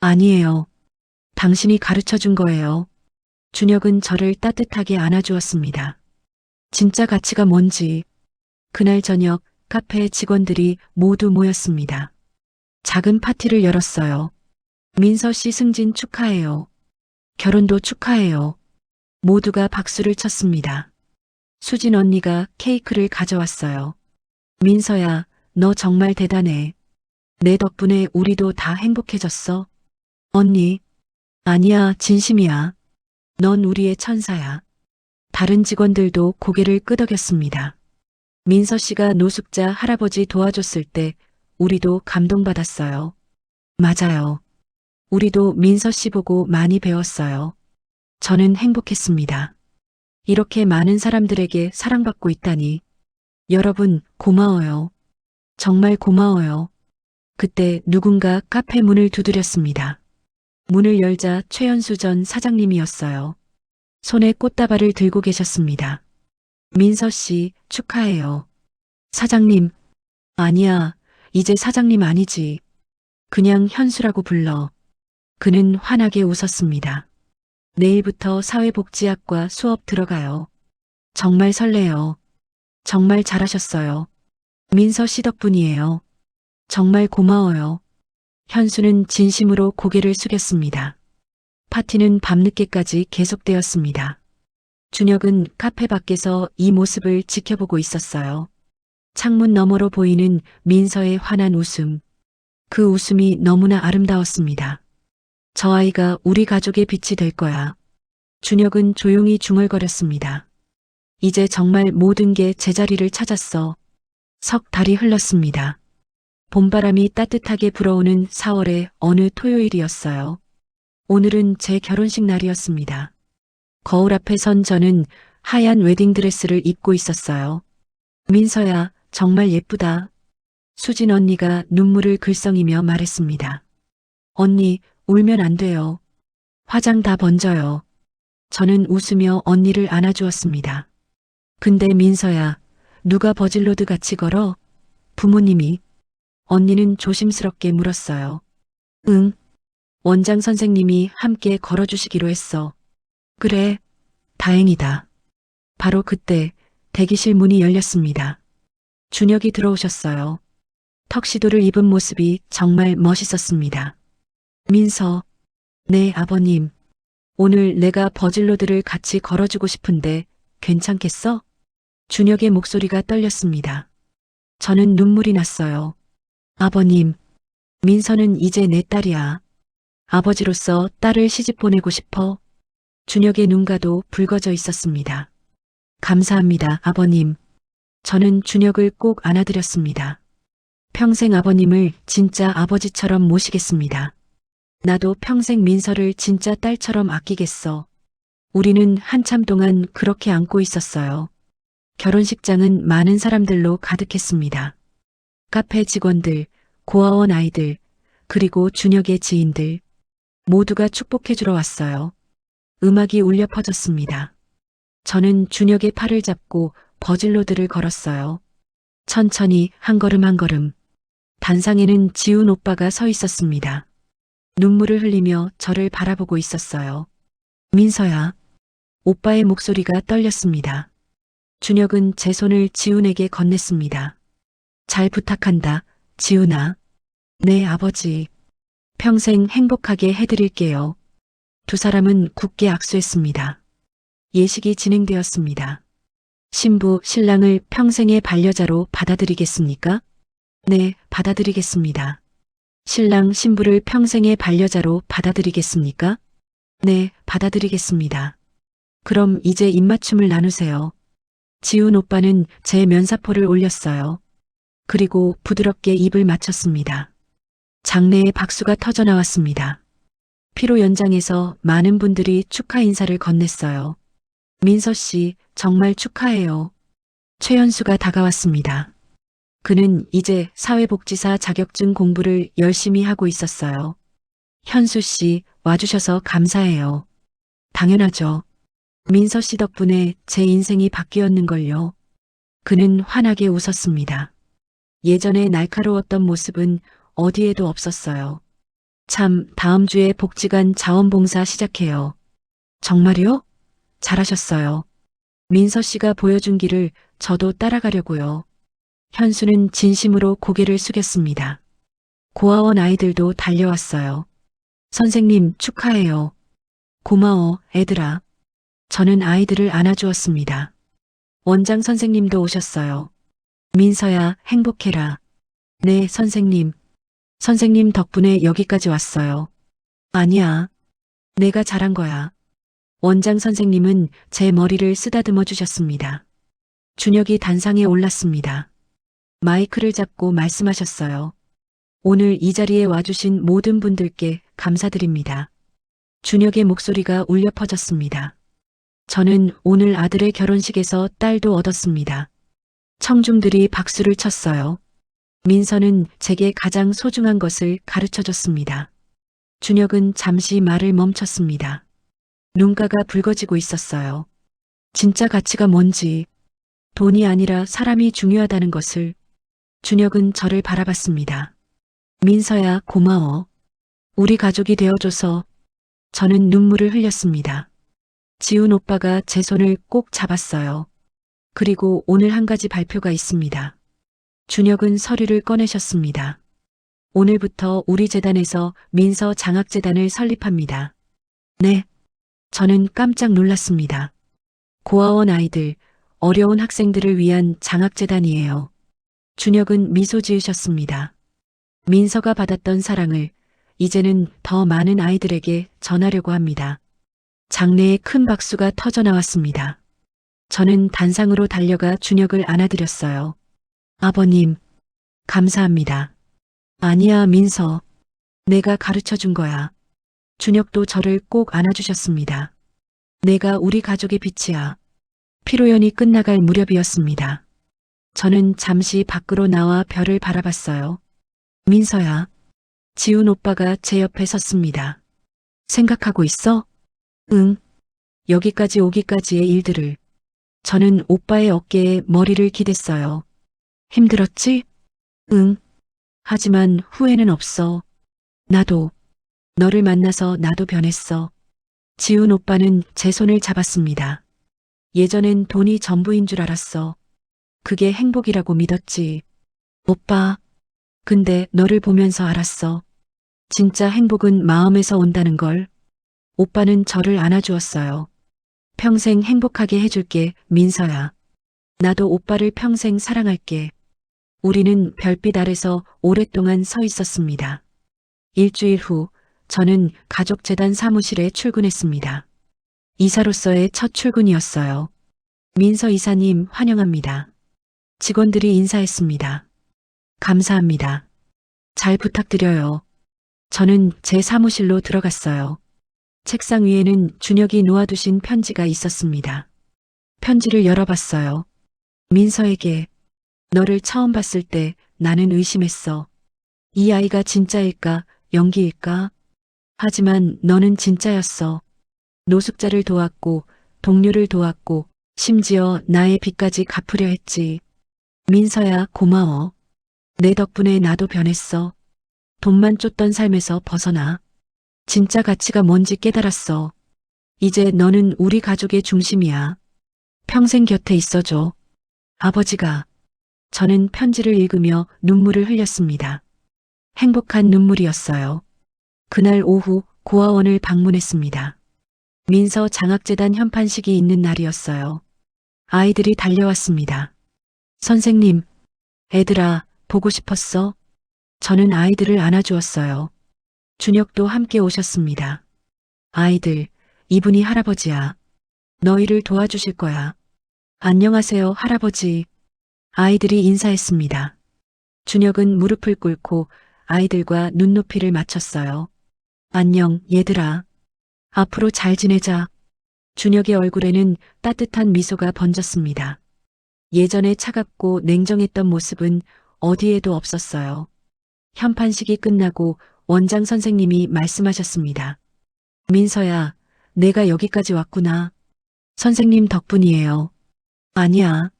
아니에요. 당신이 가르쳐 준 거예요. 준혁은 저를 따뜻하게 안아주었습니다. 진짜 가치가 뭔지. 그날 저녁 카페 직원들이 모두 모였습니다. 작은 파티를 열었어요. 민서 씨 승진 축하해요. 결혼도 축하해요. 모두가 박수를 쳤습니다. 수진 언니가 케이크를 가져왔어요. 민서야, 너 정말 대단해. 내 덕분에 우리도 다 행복해졌어. 언니. 아니야, 진심이야. 넌 우리의 천사야. 다른 직원들도 고개를 끄덕였습니다. 민서 씨가 노숙자 할아버지 도와줬을 때 우리도 감동받았어요. 맞아요. 우리도 민서 씨 보고 많이 배웠어요. 저는 행복했습니다. 이렇게 많은 사람들에게 사랑받고 있다니. 여러분, 고마워요. 정말 고마워요. 그때 누군가 카페 문을 두드렸습니다. 문을 열자 최연수 전 사장님이었어요. 손에 꽃다발을 들고 계셨습니다. 민서 씨, 축하해요. 사장님. 아니야, 이제 사장님 아니지. 그냥 현수라고 불러. 그는 환하게 웃었습니다. 내일부터 사회복지학과 수업 들어가요. 정말 설레요. 정말 잘하셨어요. 민서 씨 덕분이에요. 정말 고마워요. 현수는 진심으로 고개를 숙였습니다. 파티는 밤늦게까지 계속되었습니다. 준혁은 카페 밖에서 이 모습을 지켜보고 있었어요. 창문 너머로 보이는 민서의 환한 웃음. 그 웃음이 너무나 아름다웠습니다. 저 아이가 우리 가족의 빛이 될 거야. 준혁은 조용히 중얼거렸습니다. 이제 정말 모든 게 제자리를 찾았어. 석 달이 흘렀습니다. 봄바람이 따뜻하게 불어오는 4월의 어느 토요일이었어요. 오늘은 제 결혼식 날이었습니다. 거울 앞에 선 저는 하얀 웨딩드레스를 입고 있었어요. 민서야, 정말 예쁘다. 수진 언니가 눈물을 글썽이며 말했습니다. 언니, 울면 안 돼요. 화장 다 번져요. 저는 웃으며 언니를 안아주었습니다. 근데 민서야, 누가 버질로드 같이 걸어? 부모님이. 언니는 조심스럽게 물었어요. 응. 원장 선생님이 함께 걸어주시기로 했어. 그래, 다행이다. 바로 그때 대기실 문이 열렸습니다. 준혁이 들어오셨어요. 턱시도를 입은 모습이 정말 멋있었습니다. 민서. 네, 아버님. 오늘 내가 버질로드를 같이 걸어주고 싶은데 괜찮겠어? 준혁의 목소리가 떨렸습니다. 저는 눈물이 났어요. 아버님. 민서는 이제 내 딸이야. 아버지로서 딸을 시집 보내고 싶어. 준혁의 눈가도 붉어져 있었습니다. 감사합니다, 아버님. 저는 준혁을 꼭 안아드렸습니다. 평생 아버님을 진짜 아버지처럼 모시겠습니다. 나도 평생 민서를 진짜 딸처럼 아끼겠어. 우리는 한참 동안 그렇게 안고 있었어요. 결혼식장은 많은 사람들로 가득했습니다. 카페 직원들, 고아원 아이들, 그리고 준혁의 지인들, 모두가 축복해주러 왔어요. 음악이 울려 퍼졌습니다. 저는 준혁의 팔을 잡고 버질로드를 걸었어요. 천천히 한 걸음 한 걸음. 단상에는 지훈 오빠가 서 있었습니다. 눈물을 흘리며 저를 바라보고 있었어요. 민서야. 오빠의 목소리가 떨렸습니다. 준혁은 제 손을 지훈에게 건넸습니다. 잘 부탁한다, 지훈아. 네, 아버지. 평생 행복하게 해드릴게요. 두 사람은 굳게 악수했습니다. 예식이 진행되었습니다. 신부, 신랑을 평생의 반려자로 받아들이겠습니까? 네, 받아들이겠습니다. 신랑, 신부를 평생의 반려자로 받아들이겠습니까? 네, 받아들이겠습니다. 그럼 이제 입맞춤을 나누세요. 지훈 오빠는 제 면사포를 올렸어요. 그리고 부드럽게 입을 맞췄습니다. 장내에 박수가 터져 나왔습니다. 피로 연장에서 많은 분들이 축하 인사를 건넸어요. 민서 씨, 정말 축하해요. 최연수가 다가왔습니다. 그는 이제 사회복지사 자격증 공부를 열심히 하고 있었어요. 현수 씨, 와주셔서 감사해요. 당연하죠. 민서 씨 덕분에 제 인생이 바뀌었는걸요. 그는 환하게 웃었습니다. 예전에 날카로웠던 모습은 어디에도 없었어요. 참, 다음 주에 복지관 자원봉사 시작해요. 정말요? 잘하셨어요. 민서 씨가 보여준 길을 저도 따라가려고요. 현수는 진심으로 고개를 숙였습니다. 고아원 아이들도 달려왔어요. 선생님, 축하해요. 고마워, 애들아. 저는 아이들을 안아주었습니다. 원장 선생님도 오셨어요. 민서야, 행복해라. 네, 선생님. 선생님 덕분에 여기까지 왔어요. 아니야. 내가 잘한 거야. 원장 선생님은 제 머리를 쓰다듬어 주셨습니다. 준혁이 단상에 올랐습니다. 마이크를 잡고 말씀하셨어요. 오늘 이 자리에 와주신 모든 분들께 감사드립니다. 준혁의 목소리가 울려 퍼졌습니다. 저는 오늘 아들의 결혼식에서 딸도 얻었습니다. 청중들이 박수를 쳤어요. 민서는 제게 가장 소중한 것을 가르쳐 줬습니다. 준혁은 잠시 말을 멈췄습니다. 눈가가 붉어지고 있었어요. 진짜 가치가 뭔지, 돈이 아니라 사람이 중요하다는 것을. 준혁은 저를 바라봤습니다. 민서야, 고마워. 우리 가족이 되어줘서. 저는 눈물을 흘렸습니다. 지훈 오빠가 제 손을 꼭 잡았어요. 그리고 오늘 한 가지 발표가 있습니다. 준혁은 서류를 꺼내셨습니다. 오늘부터 우리 재단에서 민서 장학재단을 설립합니다. 네. 저는 깜짝 놀랐습니다. 고아원 아이들, 어려운 학생들을 위한 장학재단이에요. 준혁은 미소 지으셨습니다. 민서가 받았던 사랑을 이제는 더 많은 아이들에게 전하려고 합니다. 장내에 큰 박수가 터져 나왔습니다. 저는 단상으로 달려가 준혁을 안아드렸어요. 아버님, 감사합니다. 아니야, 민서. 내가 가르쳐 준 거야. 준혁도 저를 꼭 안아주셨습니다. 내가 우리 가족의 빛이야. 피로연이 끝나갈 무렵이었습니다. 저는 잠시 밖으로 나와 별을 바라봤어요. 민서야. 지훈 오빠가 제 옆에 섰습니다. 생각하고 있어? 응. 여기까지 오기까지의 일들을. 저는 오빠의 어깨에 머리를 기댔어요. 힘들었지? 응. 하지만 후회는 없어. 나도. 너를 만나서 나도 변했어. 지훈 오빠는 제 손을 잡았습니다. 예전엔 돈이 전부인 줄 알았어. 그게 행복이라고 믿었지. 오빠. 근데 너를 보면서 알았어. 진짜 행복은 마음에서 온다는 걸. 오빠는 저를 안아주었어요. 평생 행복하게 해줄게, 민서야. 나도 오빠를 평생 사랑할게. 우리는 별빛 아래서 오랫동안 서 있었습니다. 일주일 후 저는 가족재단 사무실에 출근했습니다. 이사로서의 첫 출근이었어요. 민서 이사님 환영합니다. 직원들이 인사했습니다. 감사합니다. 잘 부탁드려요. 저는 제 사무실로 들어갔어요. 책상 위에는 준혁이 놓아두신 편지가 있었습니다. 편지를 열어봤어요. 민서에게 너를 처음 봤을 때 나는 의심했어. 이 아이가 진짜일까, 연기일까? 하지만 너는 진짜였어. 노숙자를 도왔고, 동료를 도왔고, 심지어 나의 빚까지 갚으려 했지. 민서야, 고마워. 내 덕분에 나도 변했어. 돈만 쫓던 삶에서 벗어나. 진짜 가치가 뭔지 깨달았어. 이제 너는 우리 가족의 중심이야. 평생 곁에 있어줘. 아버지가. 저는 편지를 읽으며 눈물을 흘렸습니다. 행복한 눈물이었어요. 그날 오후 고아원을 방문했습니다. 민서 장학재단 현판식이 있는 날이었어요. 아이들이 달려왔습니다. 선생님, 애들아, 보고 싶었어? 저는 아이들을 안아주었어요. 준혁도 함께 오셨습니다. 아이들, 이분이 할아버지야. 너희를 도와주실 거야. 안녕하세요, 할아버지. 아이들이 인사했습니다. 준혁은 무릎을 꿇고 아이들과 눈높이를 맞췄어요. 안녕, 얘들아. 앞으로 잘 지내자. 준혁의 얼굴에는 따뜻한 미소가 번졌습니다. 예전에 차갑고 냉정했던 모습은 어디에도 없었어요. 현판식이 끝나고 원장 선생님이 말씀하셨습니다. 민서야, 내가 여기까지 왔구나. 선생님 덕분이에요. 아니야.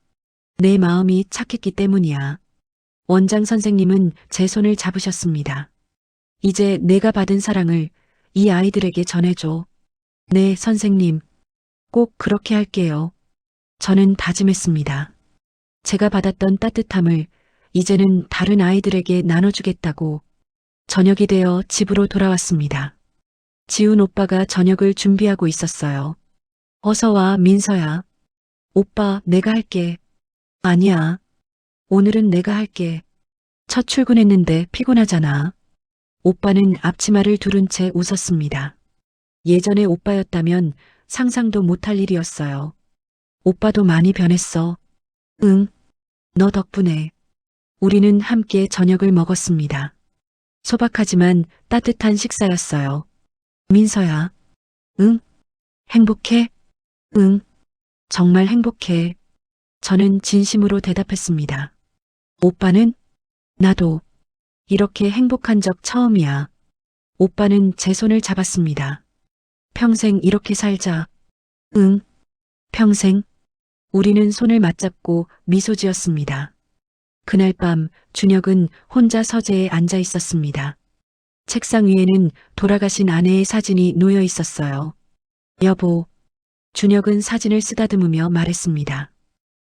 내 마음이 착했기 때문이야. 원장 선생님은 제 손을 잡으셨습니다. 이제 내가 받은 사랑을 이 아이들에게 전해줘. 네, 선생님. 꼭 그렇게 할게요. 저는 다짐했습니다. 제가 받았던 따뜻함을 이제는 다른 아이들에게 나눠주겠다고. 저녁이 되어 집으로 돌아왔습니다. 지훈 오빠가 저녁을 준비하고 있었어요. 어서 와, 민서야. 오빠, 내가 할게. 아니야. 오늘은 내가 할게. 첫 출근했는데 피곤하잖아. 오빠는 앞치마를 두른 채 웃었습니다. 예전에 오빠였다면 상상도 못할 일이었어요. 오빠도 많이 변했어. 응. 너 덕분에. 우리는 함께 저녁을 먹었습니다. 소박하지만 따뜻한 식사였어요. 민서야. 응? 행복해? 응. 정말 행복해. 저는 진심으로 대답했습니다. 오빠는? 나도. 이렇게 행복한 적 처음이야. 오빠는 제 손을 잡았습니다. 평생 이렇게 살자. 응. 평생. 우리는 손을 맞잡고 미소 지었습니다. 그날 밤 준혁은 혼자 서재에 앉아 있었습니다. 책상 위에는 돌아가신 아내의 사진이 놓여 있었어요. 여보. 준혁은 사진을 쓰다듬으며 말했습니다.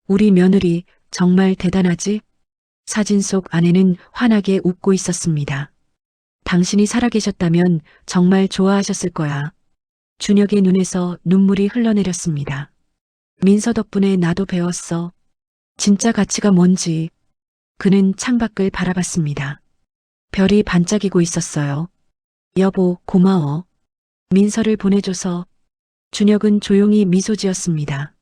우리 며느리 정말 대단하지? 사진 속 아내는 환하게 웃고 있었습니다. 당신이 살아계셨다면 정말 좋아하셨을 거야. 준혁의 눈에서 눈물이 흘러내렸습니다. 민서 덕분에 나도 배웠어. 진짜 가치가 뭔지. 그는 창밖을 바라봤습니다. 별이 반짝이고 있었어요. 여보, 고마워. 민서를 보내줘서. 준혁은 조용히 미소 지었습니다.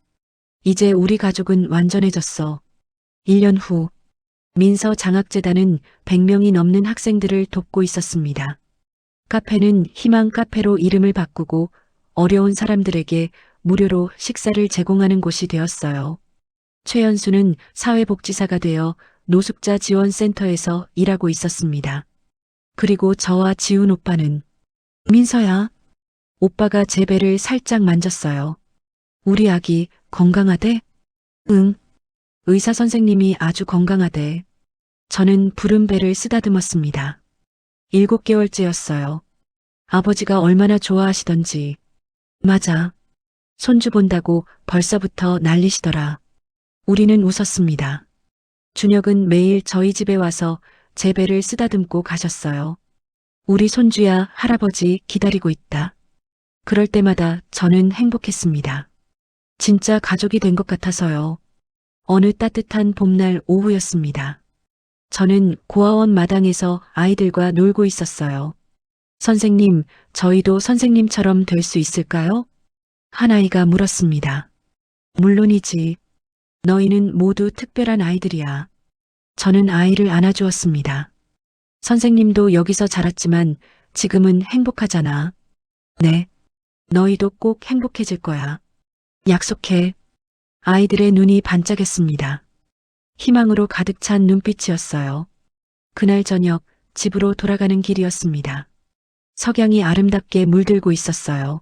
이제 우리 가족은 완전해졌어. 1년 후, 민서 장학재단은 100명이 넘는 학생들을 돕고 있었습니다. 카페는 희망 카페로 이름을 바꾸고 어려운 사람들에게 무료로 식사를 제공하는 곳이 되었어요. 최연수는 사회복지사가 되어 노숙자 지원센터에서 일하고 있었습니다. 그리고 저와 지훈 오빠는 민서야. 오빠가 제 배를 살짝 만졌어요. 우리 아기 건강하대? 응. 의사 선생님이 아주 건강하대. 저는 부른 배를 쓰다듬었습니다. 7개월째였어요. 아버지가 얼마나 좋아하시던지. 맞아. 손주 본다고 벌써부터 난리시더라. 우리는 웃었습니다. 준혁은 매일 저희 집에 와서 제 배를 쓰다듬고 가셨어요. 우리 손주야, 할아버지 기다리고 있다. 그럴 때마다 저는 행복했습니다. 진짜 가족이 된 것 같아서요. 어느 따뜻한 봄날 오후였습니다. 저는 고아원 마당에서 아이들과 놀고 있었어요. 선생님, 저희도 선생님처럼 될 수 있을까요? 한 아이가 물었습니다. 물론이지. 너희는 모두 특별한 아이들이야. 저는 아이를 안아주었습니다. 선생님도 여기서 자랐지만 지금은 행복하잖아. 네. 너희도 꼭 행복해질 거야. 약속해. 아이들의 눈이 반짝였습니다. 희망으로 가득 찬 눈빛이었어요. 그날 저녁 집으로 돌아가는 길이었습니다. 석양이 아름답게 물들고 있었어요.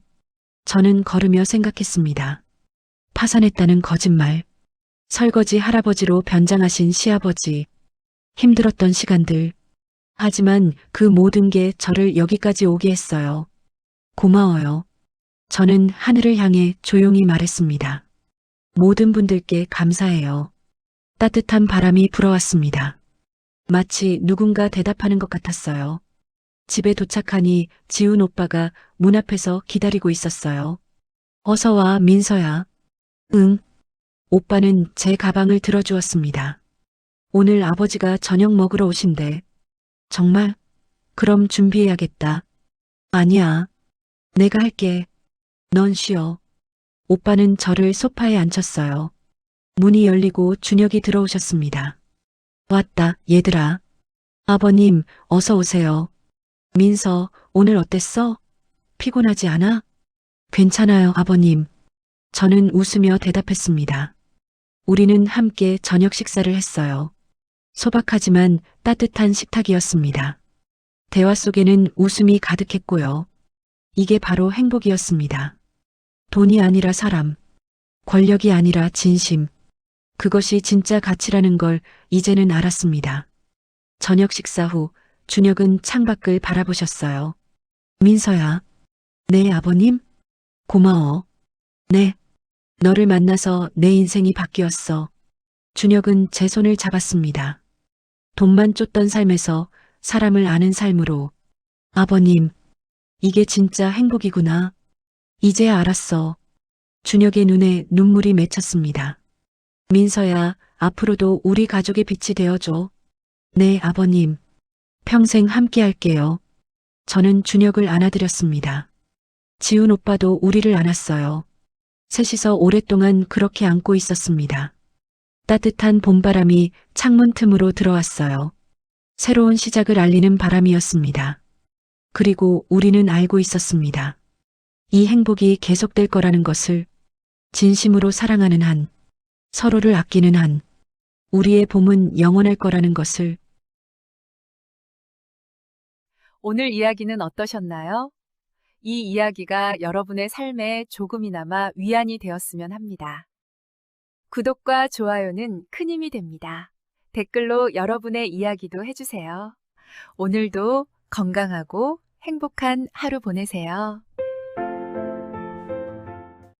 저는 걸으며 생각했습니다. 파산했다는 거짓말. 설거지 할아버지로 변장하신 시아버지. 힘들었던 시간들. 하지만 그 모든 게 저를 여기까지 오게 했어요. 고마워요. 저는 하늘을 향해 조용히 말했습니다. 모든 분들께 감사해요. 따뜻한 바람이 불어왔습니다. 마치 누군가 대답하는 것 같았어요. 집에 도착하니 지훈 오빠가 문 앞에서 기다리고 있었어요. 어서 와, 민서야. 응. 오빠는 제 가방을 들어주었습니다. 오늘 아버지가 저녁 먹으러 오신대. 정말? 그럼 준비해야겠다. 아니야. 내가 할게. 넌 쉬어. 오빠는 저를 소파에 앉혔어요. 문이 열리고 준혁이 들어오셨습니다. 왔다, 얘들아. 아버님, 어서 오세요. 민서, 오늘 어땠어? 피곤하지 않아? 괜찮아요, 아버님. 저는 웃으며 대답했습니다. 우리는 함께 저녁 식사를 했어요. 소박하지만 따뜻한 식탁이었습니다. 대화 속에는 웃음이 가득했고요. 이게 바로 행복이었습니다. 돈이 아니라 사람, 권력이 아니라 진심. 그것이 진짜 가치라는 걸 이제는 알았습니다. 저녁 식사 후 준혁은 창밖을 바라보셨어요. 민서야. 네, 아버님? 고마워. 네. 너를 만나서 내 인생이 바뀌었어. 준혁은 제 손을 잡았습니다. 돈만 쫓던 삶에서 사람을 아는 삶으로. 아버님, 이게 진짜 행복이구나. 이제야 알았어. 준혁의 눈에 눈물이 맺혔습니다. 민서야, 앞으로도 우리 가족의 빛이 되어줘. 네, 아버님. 평생 함께 할게요. 저는 준혁을 안아드렸습니다. 지훈 오빠도 우리를 안았어요. 셋이서 오랫동안 그렇게 안고 있었습니다. 따뜻한 봄바람이 창문 틈으로 들어왔어요. 새로운 시작을 알리는 바람이었습니다. 그리고 우리는 알고 있었습니다. 이 행복이 계속될 거라는 것을. 진심으로 사랑하는 한, 서로를 아끼는 한, 우리의 봄은 영원할 거라는 것을. 오늘 이야기는 어떠셨나요? 이 이야기가 여러분의 삶에 조금이나마 위안이 되었으면 합니다. 구독과 좋아요는 큰 힘이 됩니다. 댓글로 여러분의 이야기도 해주세요. 오늘도 건강하고 행복한 하루 보내세요.